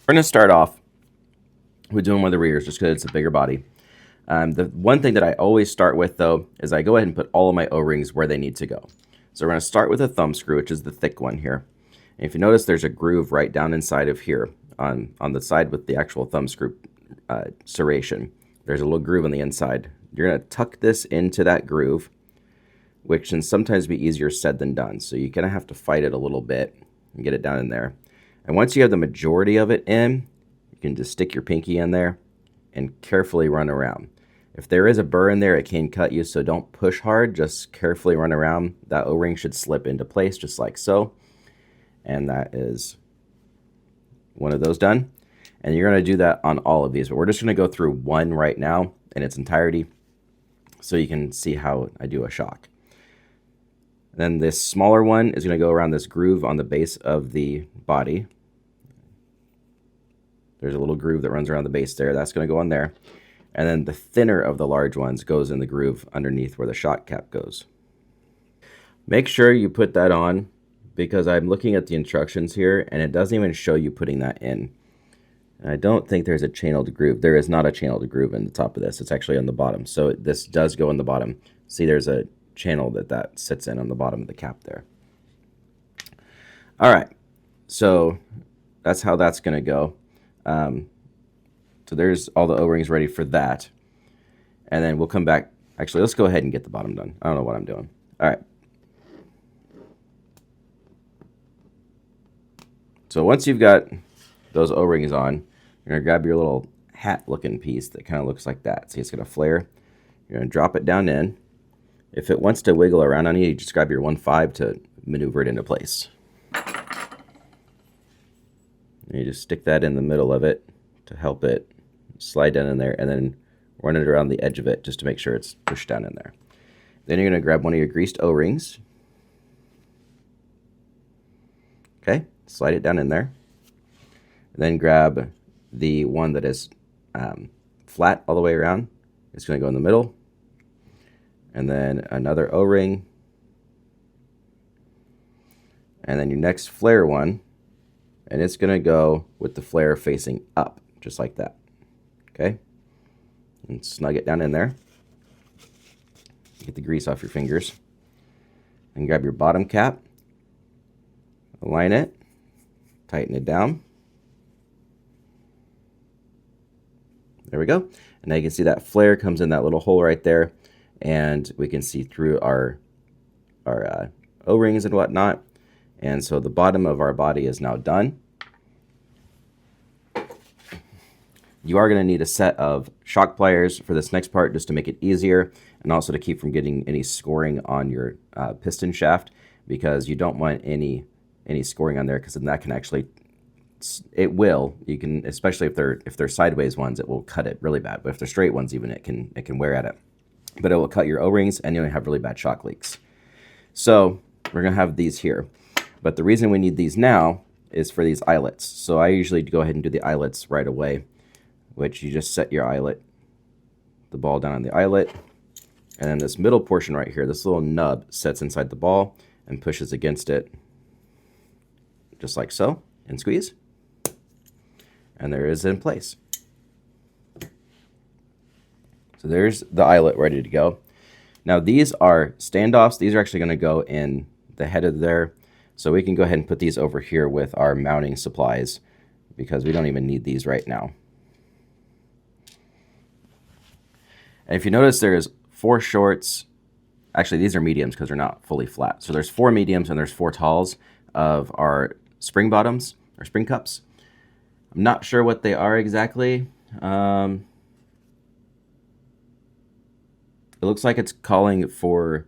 We're going to start off with doing one of the rears just because it's a bigger body. The one thing that I always start with, though, is I go ahead and put all of my O-rings where they need to go. So we're going to start with a thumb screw, which is the thick one here. And if you notice, there's a groove right down inside of here on the side with the actual thumb screw serration. There's a little groove on the inside. You're going to tuck this into that groove, which can sometimes be easier said than done. So you're going to have to fight it a little bit and get it down in there. And once you have the majority of it in, you can just stick your pinky in there and carefully run around. If there is a burr in there, it can cut you, so don't push hard. Just carefully run around. That O-ring should slip into place just like so. And that is one of those done. And you're going to do that on all of these. But we're just going to go through one right now in its entirety so you can see how I do a shock. And then this smaller one is going to go around this groove on the base of the body. There's a little groove that runs around the base there. That's going to go on there. And then the thinner of the large ones goes in the groove underneath where the shock cap goes. Make sure you put that on, because I'm looking at the instructions here and it doesn't even show you putting that in. And I don't think there's a channeled groove. There is not a channeled groove in the top of this. It's actually on the bottom. So this does go in the bottom. See, there's a channel that sits in on the bottom of the cap there. All right, so that's how that's going to go. So there's all the O-rings ready for that. And then we'll come back. Actually, let's go ahead and get the bottom done. I don't know what I'm doing. All right. So once you've got those O-rings on, you're going to grab your little hat-looking piece that kind of looks like that. See, it's going to flare. You're going to drop it down in. If it wants to wiggle around on you, you just grab your 1.5 to maneuver it into place. And you just stick that in the middle of it to help it slide down in there, and then run it around the edge of it just to make sure it's pushed down in there. Then you're going to grab one of your greased O-rings. Okay, slide it down in there. And then grab the one that is flat all the way around. It's going to go in the middle. And then another O-ring. And then your next flare one. And it's going to go with the flare facing up, just like that. Okay? And snug it down in there. Get the grease off your fingers. And grab your bottom cap. Align it. Tighten it down. There we go. And now you can see that flare comes in that little hole right there. And we can see through our O-rings and whatnot. And so the bottom of our body is now done. You are going to need a set of shock pliers for this next part just to make it easier, and also to keep from getting any scoring on your piston shaft, because you don't want any scoring on there, because then that can actually, it will, you can, especially if they're sideways ones, it will cut it really bad. But if they're straight ones, even it can wear at it. But it will cut your O-rings, and you'll have really bad shock leaks. So we're going to have these here. But the reason we need these now is for these eyelets. So I usually go ahead and do the eyelets right away, which you just set your eyelet, the ball down on the eyelet. And then this middle portion right here, this little nub sets inside the ball and pushes against it, just like so, and squeeze. And there it is in place. So there's the eyelet ready to go. Now these are standoffs. These are actually going to go in the head of there. So we can go ahead and put these over here with our mounting supplies, because we don't even need these right now. And if you notice, there's 4 shorts. Actually, these are mediums because they're not fully flat. So there's 4 mediums and there's 4 talls of our spring bottoms, or spring cups. I'm not sure what they are exactly. It looks like it's calling for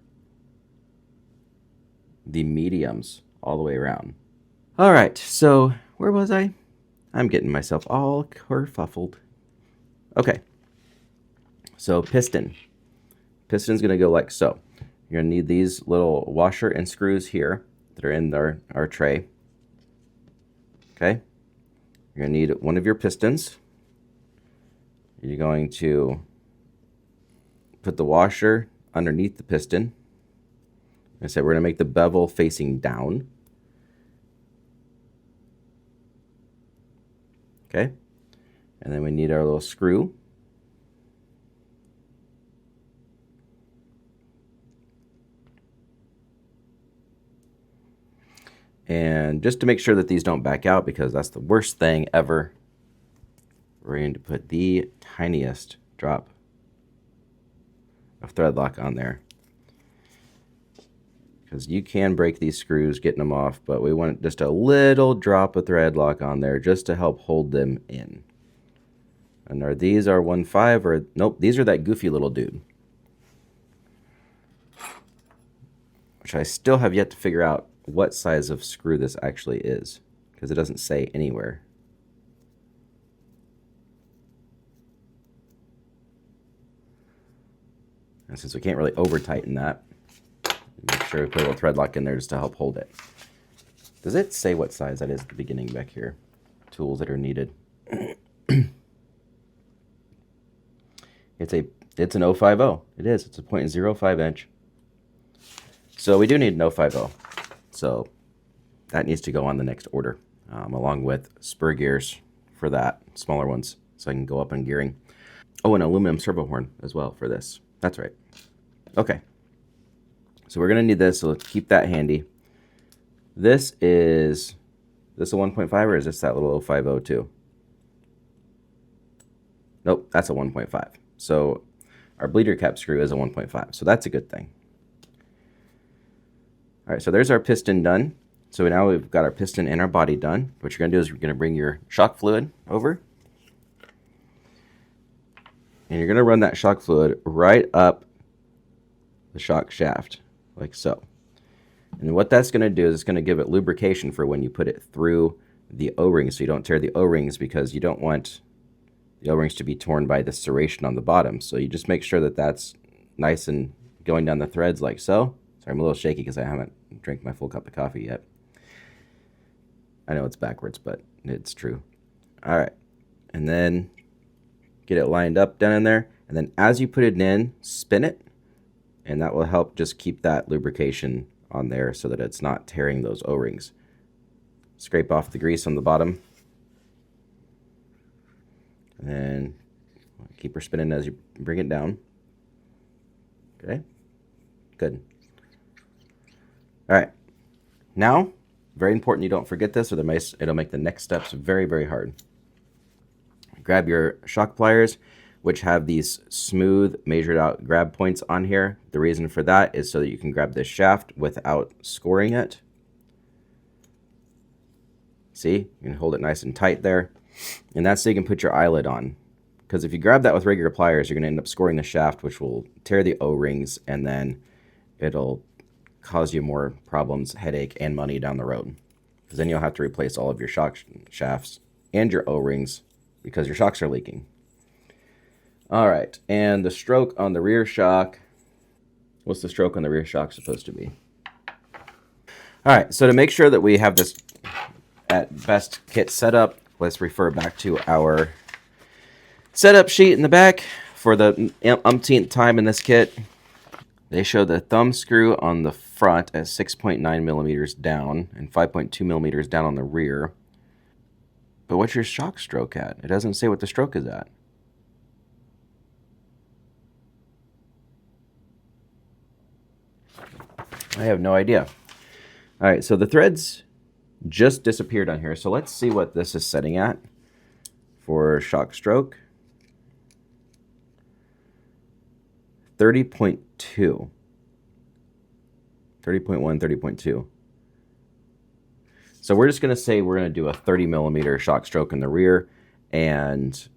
the mediums all the way around. All right, so where was I? I'm getting myself all kerfuffled. Okay, so piston. Piston's going to go like so. You're going to need these little washer and screws here that are in our tray. Okay, you're going to need one of your pistons. You're going to put the washer underneath the piston. I said we're going to make the bevel facing down. Okay, and then we need our little screw. And just to make sure that these don't back out, because that's the worst thing ever, we're going to put the tiniest drop of thread lock on there. Because you can break these screws getting them off, but we want just a little drop of thread lock on there just to help hold them in. And are these our 1.5 or nope, these are that goofy little dude, which I still have yet to figure out what size of screw this actually is, because it doesn't say anywhere. And since we can't really over tighten that, make sure we put a little thread lock in there just to help hold it. Does it say what size that is at the beginning back here? Tools that are needed. It's an 050. It is. It's a 0.05 inch. So we do need an 050. So that needs to go on the next order, along with spur gears for that, smaller ones, so I can go up on gearing. Oh, an aluminum servo horn as well for this. That's right. Okay. So we're going to need this, so let's keep that handy. This a 1.5 or is this that little 050 too? Nope, that's a 1.5. So our bleeder cap screw is a 1.5, so that's a good thing. All right, so there's our piston done. So now we've got our piston and our body done. What you're going to do is you're going to bring your shock fluid over. And you're going to run that shock fluid right up the shock shaft, like so. And what that's going to do is it's going to give it lubrication for when you put it through the O-rings, so you don't tear the O-rings, because you don't want the O-rings to be torn by the serration on the bottom. So you just make sure that that's nice and going down the threads like so. Sorry, I'm a little shaky because I haven't drank my full cup of coffee yet. I know it's backwards, but it's true. All right. And then get it lined up down in there. And then as you put it in, spin it. And that will help just keep that lubrication on there so that it's not tearing those O-rings. Scrape off the grease on the bottom. And then keep her spinning as you bring it down. Okay, good. All right, now, very important you don't forget this, or it'll make the next steps very, very hard. Grab your shock pliers, which have these smooth, measured out grab points on here. The reason for that is so that you can grab this shaft without scoring it. See, you can hold it nice and tight there. And that's so you can put your eyelet on. Because if you grab that with regular pliers, you're going to end up scoring the shaft, which will tear the O-rings, and then it'll cause you more problems, headache, and money down the road. Because then you'll have to replace all of your shock shafts and your O-rings because your shocks are leaking. All right, and the stroke on the rear shock. What's the stroke on the rear shock supposed to be? All right, so to make sure that we have this at best kit setup, let's refer back to our setup sheet in the back for the umpteenth time in this kit. They show the thumb screw on the front at 6.9 millimeters down and 5.2 millimeters down on the rear. But what's your shock stroke at? It doesn't say what the stroke is at. I have no idea. All right, so the threads just disappeared on here. So let's see what this is setting at for shock stroke. 30.2. 30.1, 30.2. So we're just going to say we're going to do a 30 millimeter shock stroke in the rear, and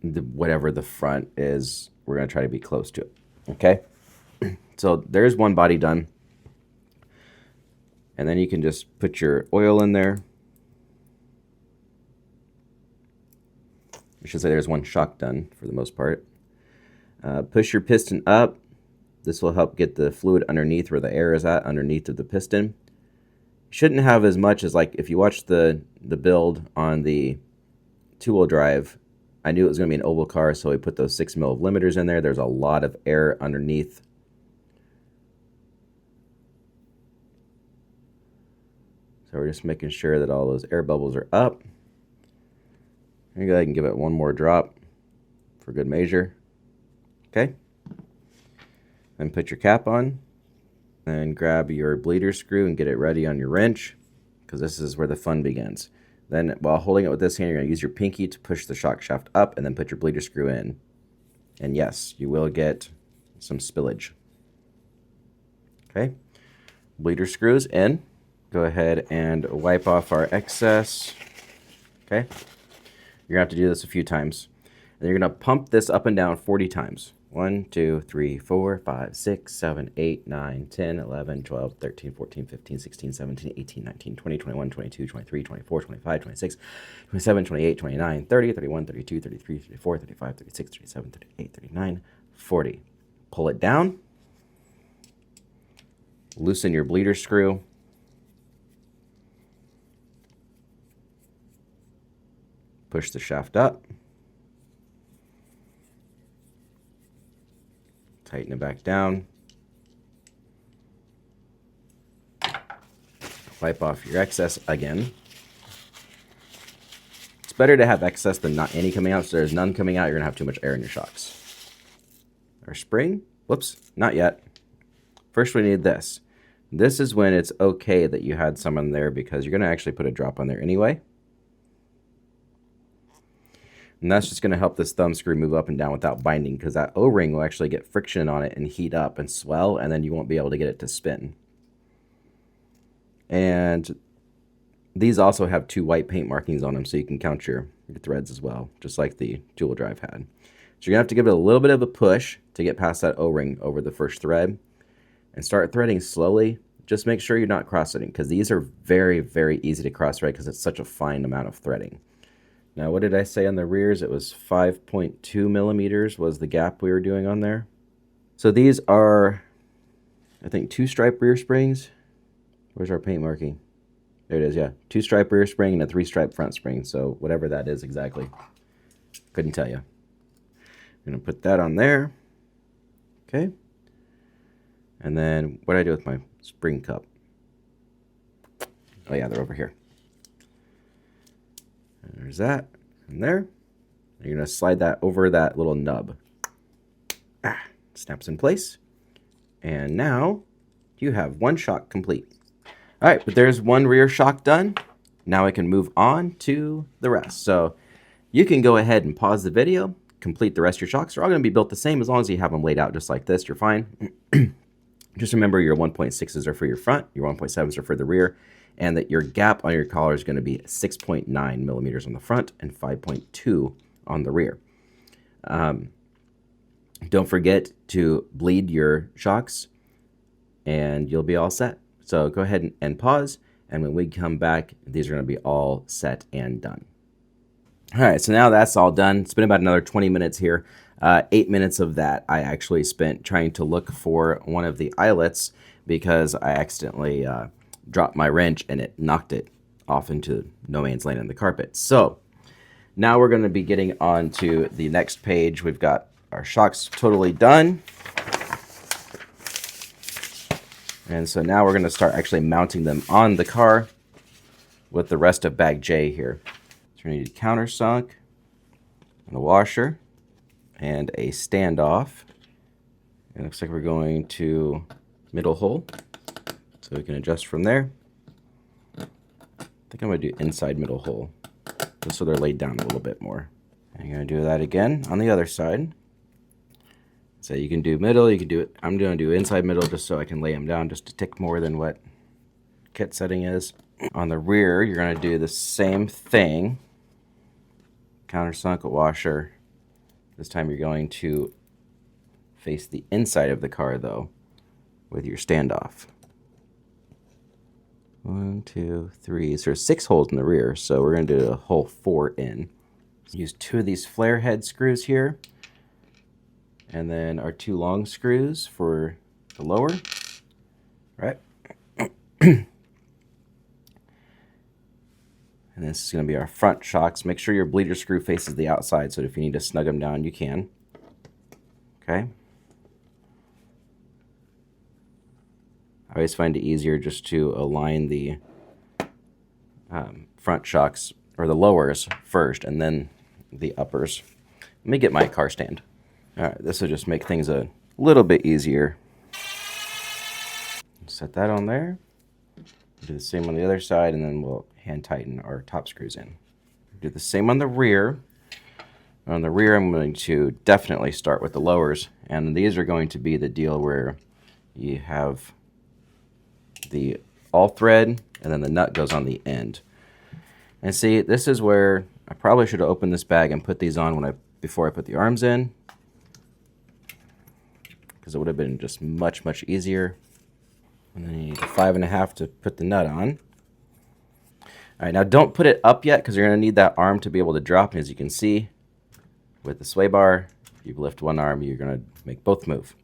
whatever the front is, we're going to try to be close to it. Okay? So there's one body done. And then you can just put your oil in there. I should say there's one shock done for the most part. Push your piston up. This will help get the fluid underneath where the air is at, underneath of the piston. You shouldn't have as much as, like, if you watch the build on the two-wheel drive, I knew it was going to be an oval car, so we put those 6 mil of limiters in there. There's a lot of air underneath. So we're just making sure that all those air bubbles are up. I'm going to go ahead and give it one more drop for good measure. Okay. Then put your cap on. And grab your bleeder screw and get it ready on your wrench, because this is where the fun begins. Then while holding it with this hand, you're going to use your pinky to push the shock shaft up and then put your bleeder screw in. And yes, you will get some spillage. Okay. Bleeder screws in. Go ahead and wipe off our excess. Okay. You're going to have to do this a few times. And you're going to pump this up and down 40 times. 1, 2, 3, 4, 5, 6, 7, 8, 9, 10, 11, 12, 13, 14, 15, 16, 17, 18, 19, 20, 21, 22, 23, 24, 25, 26, 27, 28, 29, 30, 31, 32, 33, 34, 35, 36, 37, 38, 39, 40. Pull it down. Loosen your bleeder screw. Push the shaft up. Tighten it back down. Wipe off your excess again. It's better to have excess than not any coming out. So there's none coming out, you're going to have too much air in your shocks. Our spring. Whoops, not yet. First we need this. This is when it's okay that you had some on there because you're going to actually put a drop on there anyway. And that's just going to help this thumb screw move up and down without binding, because that O-ring will actually get friction on it and heat up and swell, and then you won't be able to get it to spin. And these also have 2 white paint markings on them, so you can count your threads as well, just like the dual drive had. So you're going to have to give it a little bit of a push to get past that O-ring over the first thread, and start threading slowly. Just make sure you're not cross-threading, because these are very, very easy to cross-thread because it's such a fine amount of threading. Now, what did I say on the rears? It was 5.2 millimeters was the gap we were doing on there. So these are, I think, 2-stripe rear springs. Where's our paint marking? There it is, yeah. 2-stripe rear spring and a 3-stripe front spring. So whatever that is exactly. Couldn't tell you. I'm going to put that on there. Okay. And then what do I do with my spring cup? Oh yeah, they're over here. And there's that. And there. You're going to slide that over that little nub. Snaps in place. And now you have one shock complete. All right, but there's one rear shock done. Now I can move on to the rest. So you can go ahead and pause the video, complete the rest of your shocks. They're all going to be built the same as long as you have them laid out just like this. You're fine. Just remember your 1.6s are for your front, your 1.7s are for the rear, and that your gap on your collar is going to be 6.9 millimeters on the front and 5.2 on the rear. Don't forget to bleed your shocks, and you'll be all set. So go ahead and pause, and when we come back, these are going to be all set and done. All right, so now that's all done. It's been about another 20 minutes here. 8 minutes of that I actually spent trying to look for one of the eyelets because I accidentally dropped my wrench and it knocked it off into no man's land in the carpet. So now we're going to be getting on to the next page. We've got our shocks totally done. And so now we're going to start actually mounting them on the car with the rest of bag J here. So we're going to need a countersunk and a washer and a standoff. It looks like we're going to middle hole, so we can adjust from there. I think I'm going to do inside middle hole, just so they're laid down a little bit more. And you're going to do that again on the other side. So you can do middle, you can do it. I'm going to do inside middle just so I can lay them down just a tick more than what kit setting is. On the rear, you're going to do the same thing. Countersunk, a washer. This time you're going to face the inside of the car though with your standoff. 1, 2, 3. So there's 6 holes in the rear, so we're going to do a hole 4 in. Use 2 of these flare head screws here. And then our 2 long screws for the lower, right? And this is going to be our front shocks. Make sure your bleeder screw faces the outside, so if you need to snug them down, you can. Okay. I always find it easier just to align the front shocks, or the lowers first, and then the uppers. Let me get my car stand. All right, this will just make things a little bit easier. Set that on there. Do the same on the other side, and then we'll hand tighten our top screws in. Do the same on the rear. On the rear, I'm going to definitely start with the lowers, and these are going to be the deal where you have the all thread, and then the nut goes on the end. And see, this is where I probably should have opened this bag and put these on before I put the arms in, because it would have been just much, much easier. And then you need a 5.5 to put the nut on. All right, now don't put it up yet, because you're going to need that arm to be able to drop. And as you can see, with the sway bar, if you lift one arm, you're going to make both move.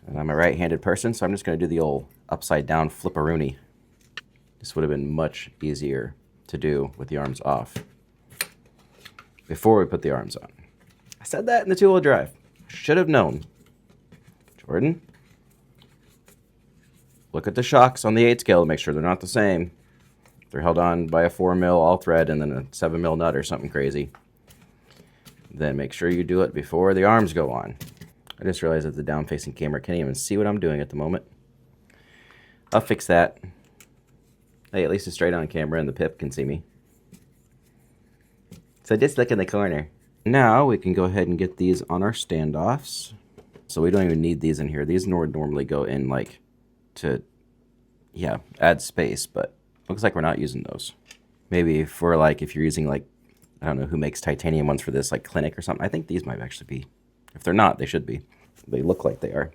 And I'm a right-handed person, so I'm just going to do the old upside down flipperoonie. This would have been much easier to do with the arms off before we put the arms on. I said that in the two-wheel drive. Should have known. Jordan, look at the shocks on the 8 scale to make sure they're not the same. They're held on by a 4 mil all thread and then a 7 mil nut or something crazy. Then make sure you do it before the arms go on. I just realized that the down-facing camera can't even see what I'm doing at the moment. I'll fix that. Hey, at least it's straight on camera and the pip can see me. So just look in the corner. Now we can go ahead and get these on our standoffs. So we don't even need these in here. These would normally go in like to, yeah, add space, but looks like we're not using those. Maybe for like if you're using like, I don't know who makes titanium ones for this, like Clinic or something. I think these might actually be. If they're not, they should be. They look like they are.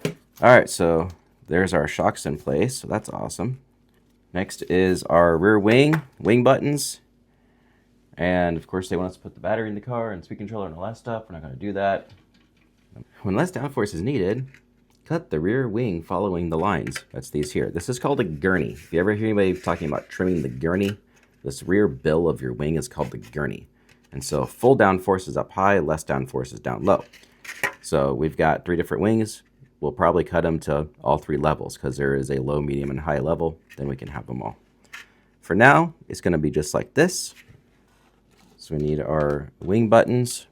All right, so there's our shocks in place, so that's awesome. Next is our rear wing buttons. And of course they want us to put the battery in the car and speed controller and all that stuff. We're not gonna do that. When less downforce is needed, cut the rear wing following the lines. That's these here. This is called a gurney. If you ever hear anybody talking about trimming the gurney, this rear bill of your wing is called the gurney. And so full downforce is up high, less downforce is down low. So we've got 3 different wings. We'll probably cut them to all 3 levels because there is a low, medium, and high level. Then we can have them all. For now, it's going to be just like this. So we need our wing buttons.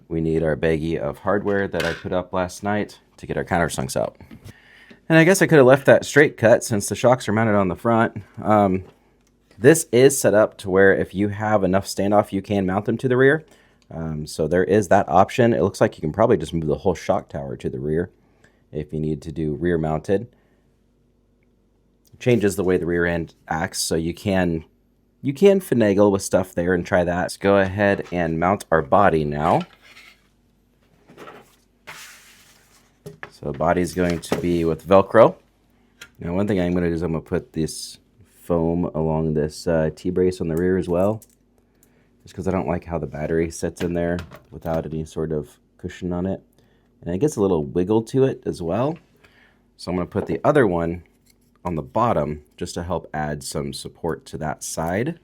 We need our baggie of hardware that I put up last night to get our countersunks out. And I guess I could have left that straight cut since the shocks are mounted on the front. This is set up to where if you have enough standoff, you can mount them to the rear. So there is that option. It looks like you can probably just move the whole shock tower to the rear if you need to do rear mounted. Changes the way the rear end acts, so you can finagle with stuff there and try that. Let's go ahead and mount our body now. So the body is going to be with Velcro. Now one thing I'm going to do is I'm going to put this foam along this T-brace on the rear as well. Just because I don't like how the battery sits in there without any sort of cushion on it. And it gets a little wiggle to it as well. So I'm going to put the other one on the bottom just to help add some support to that side.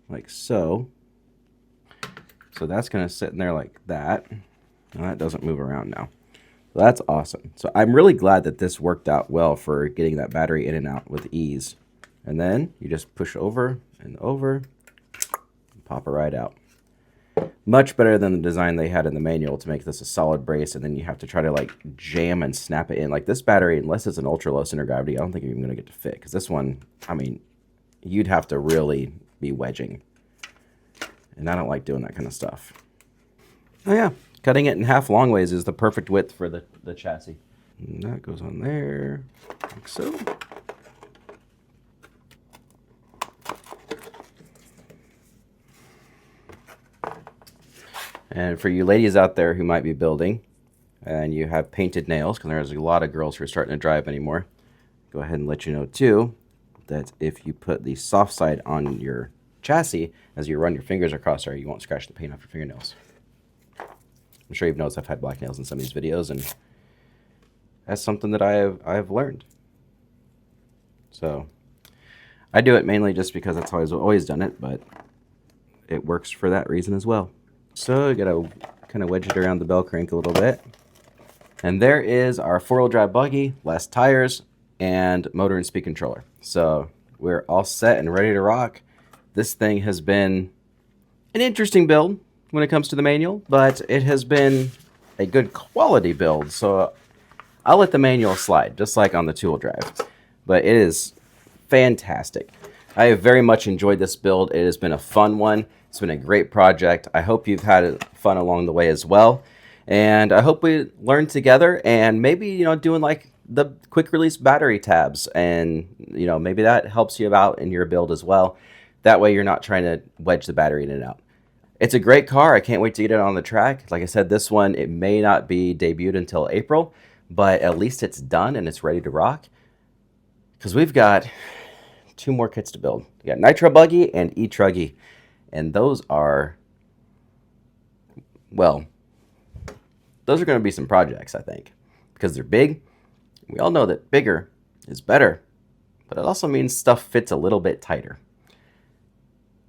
Like so. So that's going to sit in there like that. And that doesn't move around now. So that's awesome. So I'm really glad that this worked out well for getting that battery in and out with ease. And then you just push over and over, and pop it right out. Much better than the design they had in the manual to make this a solid brace, and then you have to try to like jam and snap it in. Like this battery, unless it's an ultra low center gravity, I don't think you're even going to get to fit. Because this one, I mean, you'd have to really be wedging. And I don't like doing that kind of stuff. Oh yeah, cutting it in half long ways is the perfect width for the chassis. And that goes on there, like so. And for you ladies out there who might be building and you have painted nails, because there's a lot of girls who are starting to drive anymore, go ahead and let you know too that if you put the soft side on your chassis as you run your fingers across there, you won't scratch the paint off your fingernails. I'm sure you've noticed I've had black nails in some of these videos, and that's something that I've learned. So I do it mainly just because that's how I've always done it, but it works for that reason as well. So you gotta kind of wedge it around the bell crank a little bit. And there is our 4-wheel drive buggy, less tires, and motor and speed controller. So we're all set and ready to rock. This thing has been an interesting build when it comes to the manual, but it has been a good quality build. So I'll let the manual slide, just like on the 2-wheel drive. But it is fantastic. I have very much enjoyed this build. It has been a fun one. It's been a great project. I hope you've had fun along the way as well. And I hope we learn together, and maybe, you know, doing like the quick release battery tabs, and, you know, maybe that helps you out in your build as well. That way you're not trying to wedge the battery in and out. It's a great car. I can't wait to get it on the track. Like I said, this one, it may not be debuted until April, but at least it's done and it's ready to rock. Because we've got 2 more kits to build. We got Nitro Buggy and E-Truggy. And those are, well, those are going to be some projects, I think, because they're big. We all know that bigger is better, but it also means stuff fits a little bit tighter,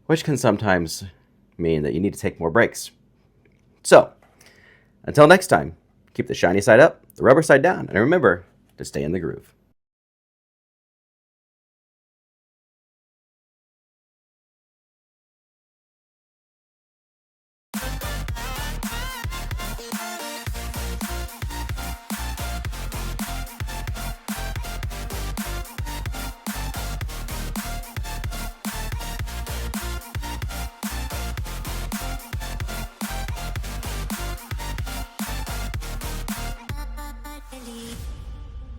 which can sometimes mean that you need to take more breaks. So, until next time, keep the shiny side up, the rubber side down, and remember to stay in the groove.